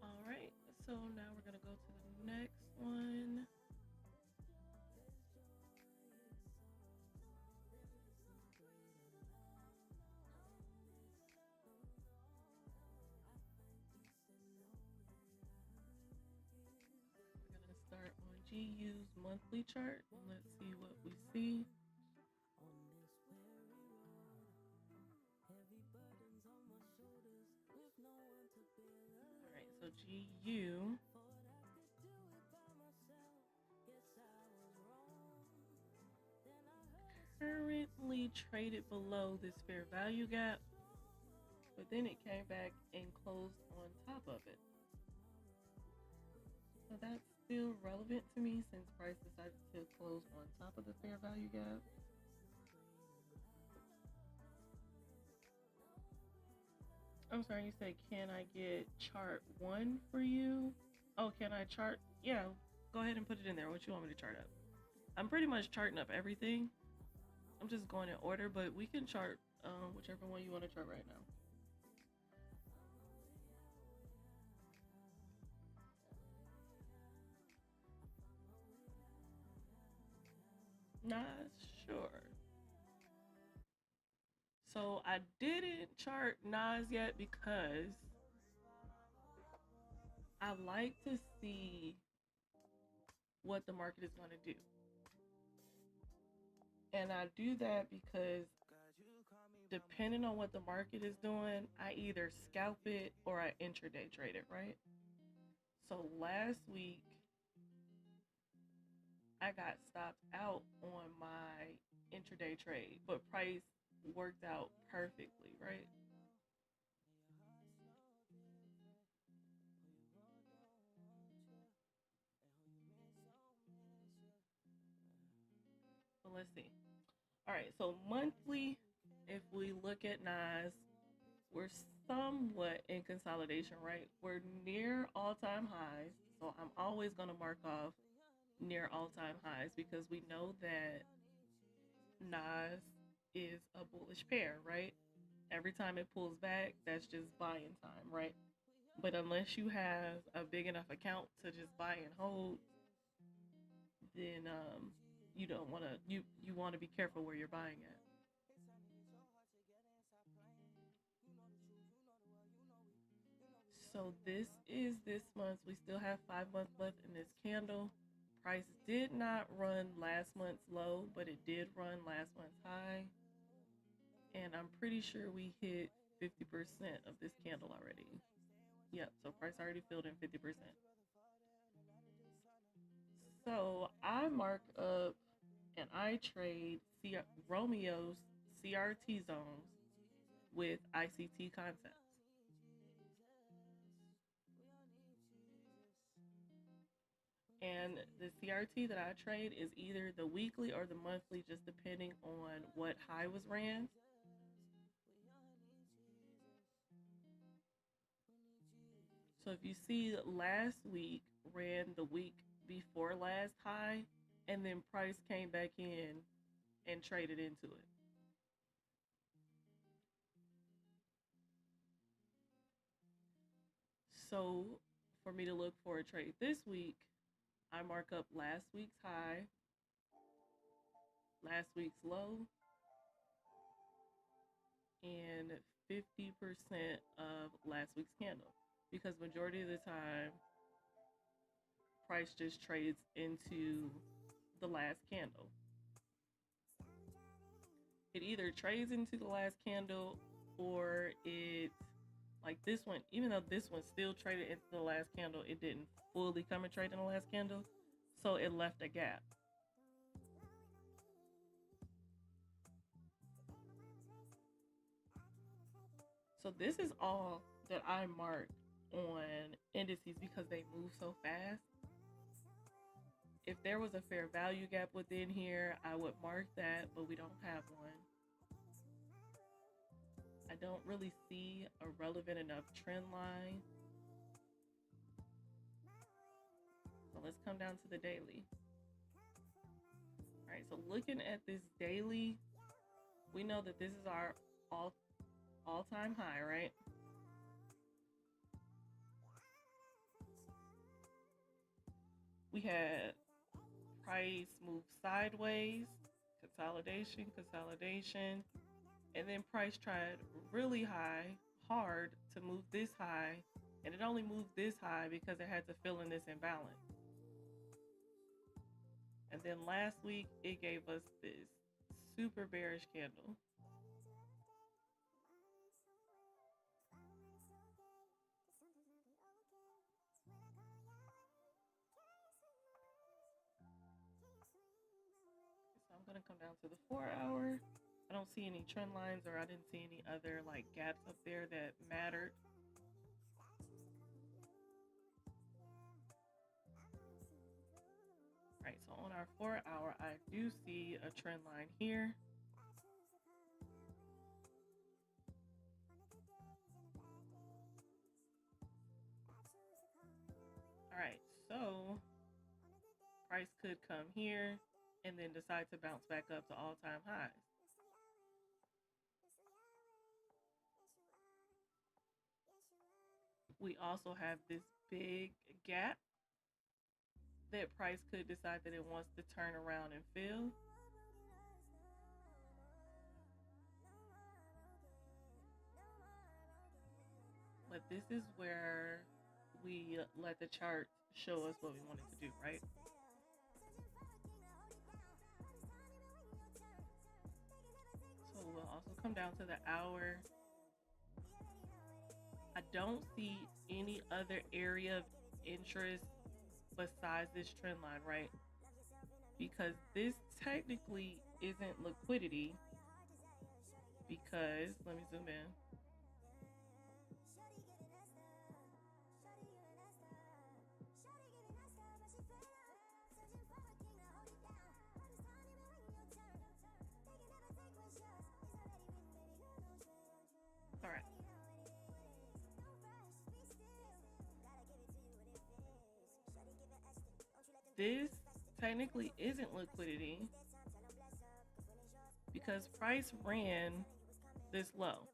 All right, so now we're gonna go to the next one. We're gonna start on GU's monthly chart and let's see what we see. All right, so GU currently traded below this fair value gap, but then it came back and closed on top of it. So that's still relevant to me since price decided to close on top of the fair value gap. I'm sorry, you said, can I get chart 1 for you? Oh, can I chart? Yeah, go ahead and put it in there. What you want me to chart up? I'm pretty much charting up everything. I'm just going in order, but we can chart whichever one you want to chart right now. Not sure. So I didn't chart Nas yet because I like to see what the market is going to do. And I do that because depending on what the market is doing, I either scalp it or I intraday trade it, right? So last week, I got stopped out on my intraday trade, but price worked out perfectly, right? So let's see. All right, so monthly, if we look at Nas, we're somewhat in consolidation, right? We're near all-time highs, so I'm always going to mark off near all-time highs because we know that Nas is a bullish pair, right? Every time it pulls back, that's just buying time, right? But unless you have a big enough account to just buy and hold, then you don't want to you want to be careful where you're buying at. So this is this month. We still have 5 months left in this candle. Price did not run last month's low, but it did run last month's high. And I'm pretty sure we hit 50% of this candle already. Yep, so price already filled in 50%. So I mark up and I trade Romeo's CRT zones with ICT concepts. And the CRT that I trade is either the weekly or the monthly, just depending on what high was ran. So if you see last week ran the week before last high, and then price came back in and traded into it. So for me to look for a trade this week, I mark up last week's high, last week's low, and 50% of last week's candle. Because majority of the time, price just trades into the last candle. It either trades into the last candle or it, like this one, even though this one still traded into the last candle, it didn't fully come and trade in the last candle. So it left a gap. So this is all that I marked on indices because they move so fast. If there was a fair value gap within here, I would mark that, but we don't have one. I don't really see a relevant enough trend line. So let's come down to the daily. All right, so looking at this daily, we know that this is our all-time high, right? We had price move sideways, consolidation, and then price tried really hard to move this high, and it only moved this high because it had to fill in this imbalance. And then last week, it gave us this super bearish candle. So I'm gonna come down to the 4-hour. I don't see any trend lines, or I didn't see any other like gaps up there that mattered. Right, so on our 4-hour, I do see a trend line here. All right, so price could come here and then decide to bounce back up to all-time highs. We also have this big gap that price could decide that it wants to turn around and fill. But this is where we let the chart show us what we wanted to do, right? So we'll also come down to the hour. I don't see any other area of interest besides this trend line, right? Because this technically isn't liquidity, because let me zoom in. All right. This technically isn't liquidity because price ran this low.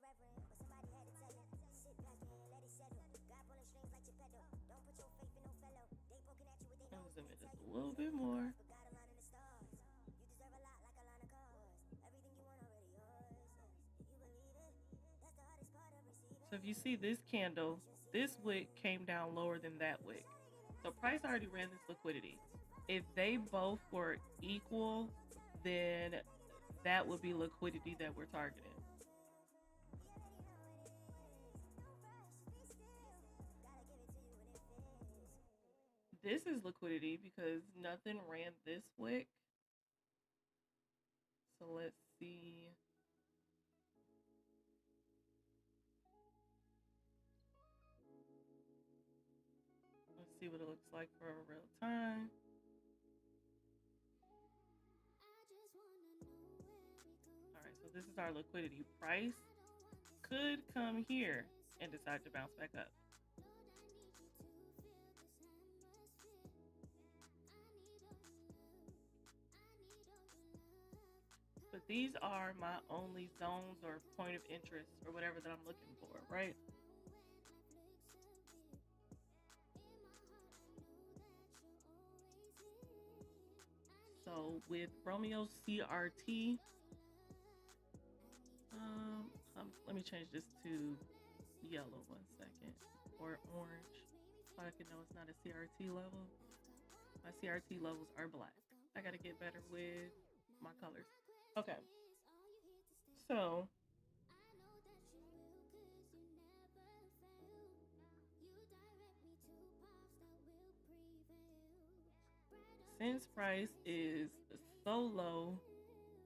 Let me zoom in just a little bit more. So if you see this candle, this wick came down lower than that wick. So price already ran this liquidity. If they both were equal, then that would be liquidity that we're targeting. This is liquidity because nothing ran this wick. So let's see. Let's see what it looks like for a real time. All right, so this is our liquidity. Price could come here and decide to bounce back up. But these are my only zones or point of interest or whatever that I'm looking for, right? So with Romeo CRT, let me change this to yellow 1 second, or orange, so I can know it's not a CRT level. My CRT levels are black. I gotta get better with my colors. Okay, so since price is so low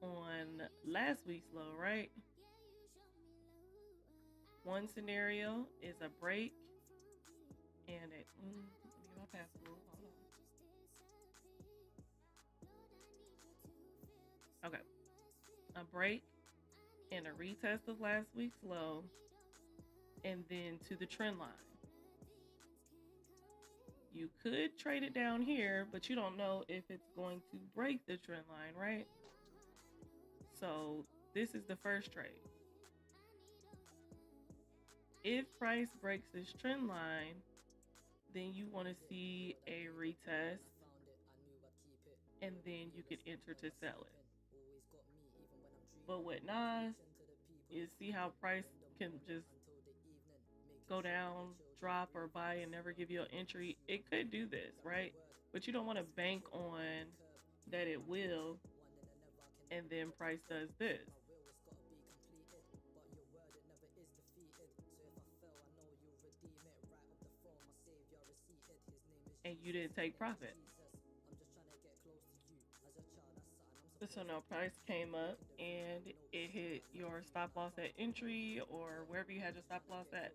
on last week's low, right? One scenario is a break and it. Let me get my password. Hold on. Okay, a break and a retest of last week's low, and then to the trend line. You could trade it down here, but you don't know if it's going to break the trend line, right? So this is the first trade. If price breaks this trend line, then you want to see a retest, and then you can enter to sell it. But with Nas, you see how price can just go down, drop, or buy and never give you an entry. It could do this, right? But you don't want to bank on that it will, and then price does this. And you didn't take profit. So now price came up and it hit your stop loss at entry or wherever you had your stop loss at.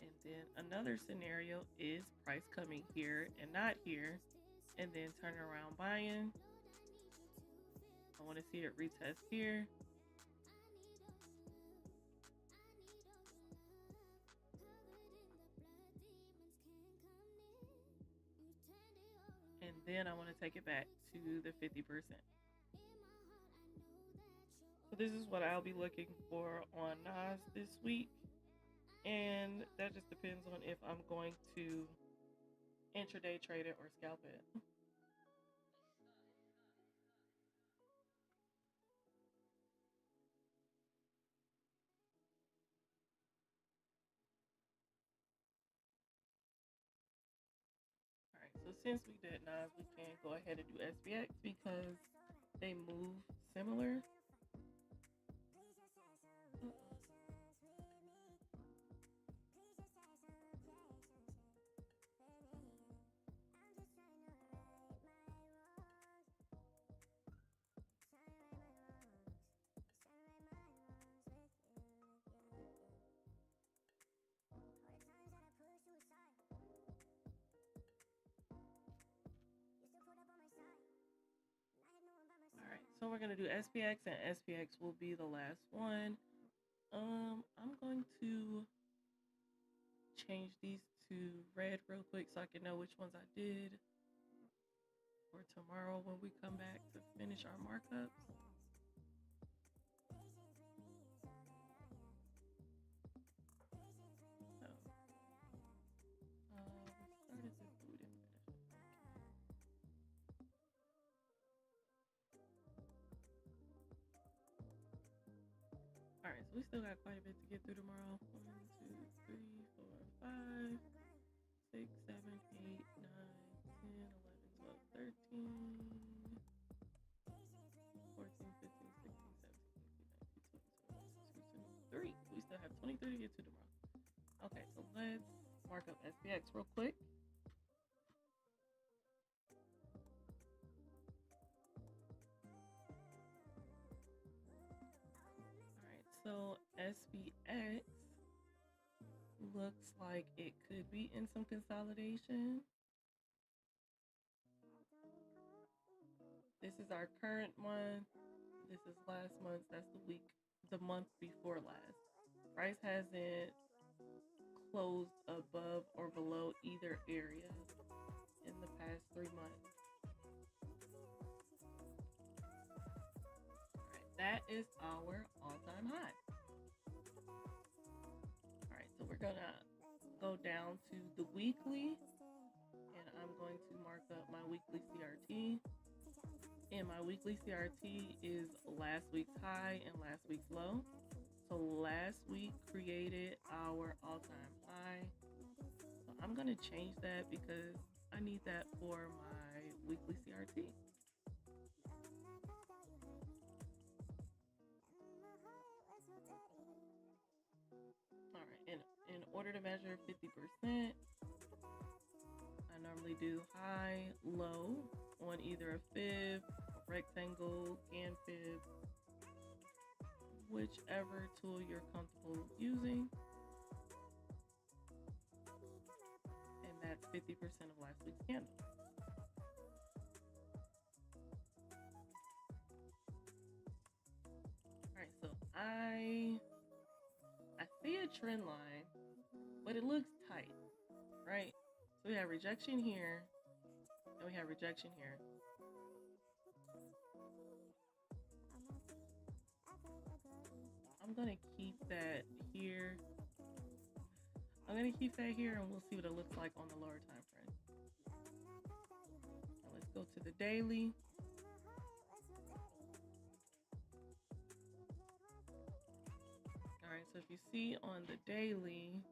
And then another scenario is price coming here and not here, and then turn around buying. I want to see it retest here. And then I want to take it back to the 50%. So this is what I'll be looking for on Nas this week. And that just depends on if I'm going to intraday trade it or scalp it. Alright, so since we did Nas, we can go ahead and do SPX because they move similar. So we're gonna do SPX, and SPX will be the last one. I'm going to change these to red real quick so I can know which ones I did for tomorrow when we come back to finish our markups. Alright, so we still got quite a bit to get through tomorrow. 1, 2, 3, 4, 5, 6, 7, 8, 9, 10, 11, 12, 13, 14, 15, 16, 17, 18, 19, 20, 21, 22, 23. We still have 23 to get to tomorrow. Okay, so let's mark up SPX real quick. So SPX looks like it could be in some consolidation. This is our current one. This is last month. That's the month before last. Price hasn't closed above or below either area in the past 3 months. That is our all-time high. All right, so we're gonna go down to the weekly, and I'm going to mark up my weekly CRT. And my weekly CRT is last week's high and last week's low. So last week created our all-time high. So I'm gonna change that because I need that for my weekly CRT. In order to measure 50%, I normally do high, low on either a fib, a rectangle, Gann fib, whichever tool you're comfortable using. that's 50% of last week's candle. All right, so I see a trend line, but it looks tight, right? So we have rejection here, and we have rejection here. I'm gonna keep that here. I'm gonna keep that here, and we'll see what it looks like on the lower time frame. Now let's go to the daily. All right, so if you see on the daily,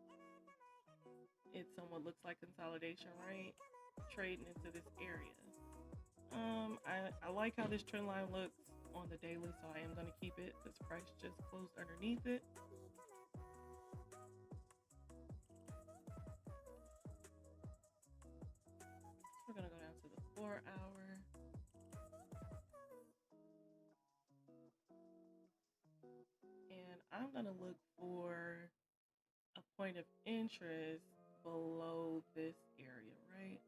it somewhat looks like consolidation, right? Trading into this area. I like how this trend line looks on the daily, so I am going to keep it. This price just closed underneath it. So we're going to go down to the 4 hour. And I'm going to look for a point of interest below this area, right?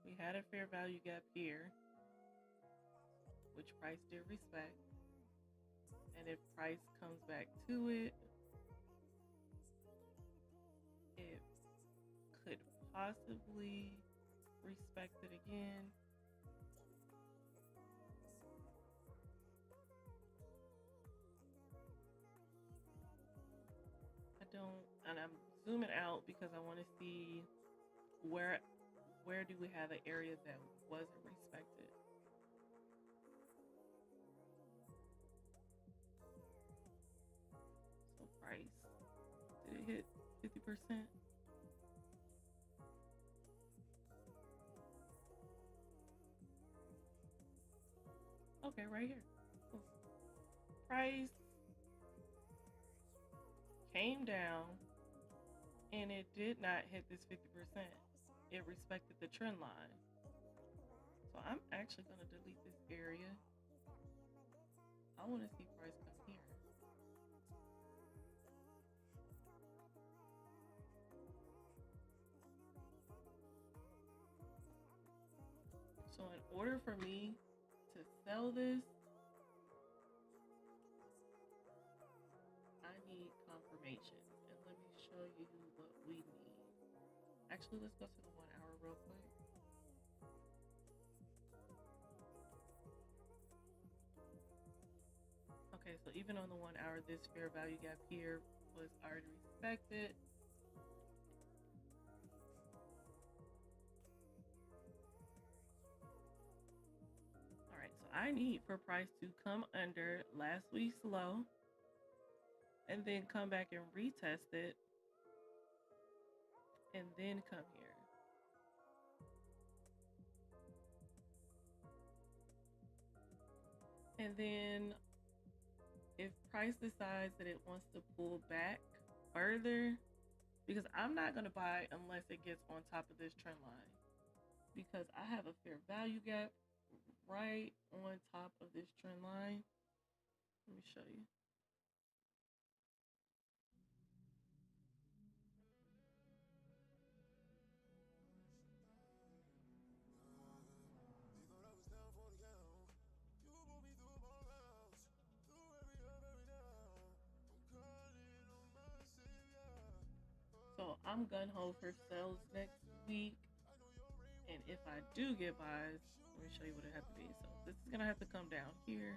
We had a fair value gap here, which price did respect. And if price comes back to it, it could possibly respect it again. And I'm zooming out because I want to see where do we have an area that wasn't respected. So price, did it hit 50%? Okay, right here. Cool. Price came down and it did not hit this 50%. It respected the trend line. So I'm actually going to delete this area. I want to see price come here. So in order for me to sell this, I need confirmation. And let me show you what we need. Actually, let's go to the 1 hour real quick. Okay, so even on the 1 hour, this fair value gap here was already respected. All right, so I need for price to come under last week's low and then come back and retest it and then come here. And then if price decides that it wants to pull back further, because I'm not going to buy unless it gets on top of this trend line, because I have a fair value gap right on top of this trend line. Let me show you. So I'm gung-ho for sales next week. And if I do get buys, let me show you what it has to be. So this is going to have to come down here.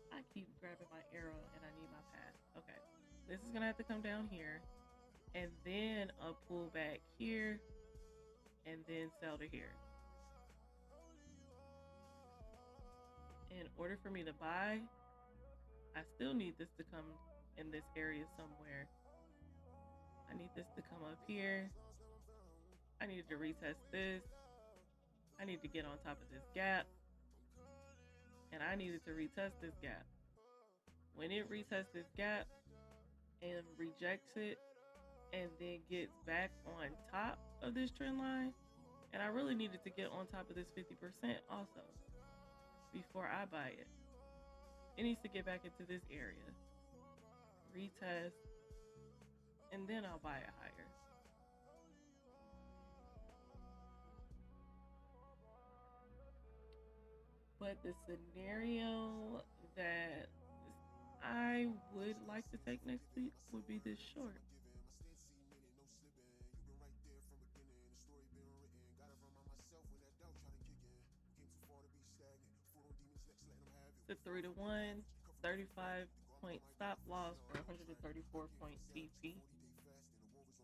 I keep grabbing my arrow and I need my path. Okay. This is going to have to come down here. And then a pullback here. And then sell to here. In order for me to buy, I still need this to come in this area somewhere. I need this to come up here. I need to retest this. I need to get on top of this gap. And I needed to retest this gap. When it retests this gap and rejects it and then gets back on top of this trend line, and I really needed to get on top of this 50% also before I buy it. It needs to get back into this area. Retest. And and then I'll buy it higher. But the scenario that I would like to take next week would be this short. It's a 3-1, 35-point stop loss for 134-point TP.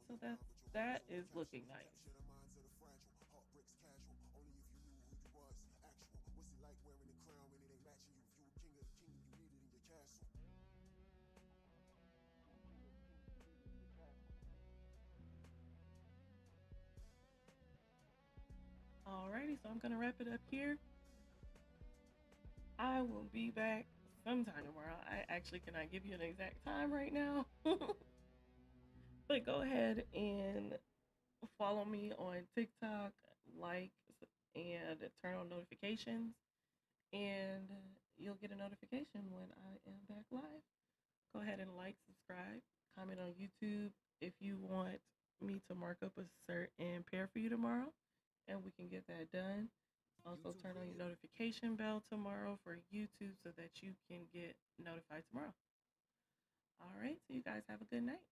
So that is looking nice. Alrighty, so I'm gonna wrap it up here. I will be back sometime tomorrow. I actually cannot give you an exact time right now. But go ahead and follow me on TikTok, like, and turn on notifications, and you'll get a notification when I am back live. Go ahead and like, subscribe, comment on YouTube if you want me to mark up a certain pair for you tomorrow, and we can get that done. Also, turn on your notification bell tomorrow for YouTube so that you can get notified tomorrow. All right, so you guys have a good night.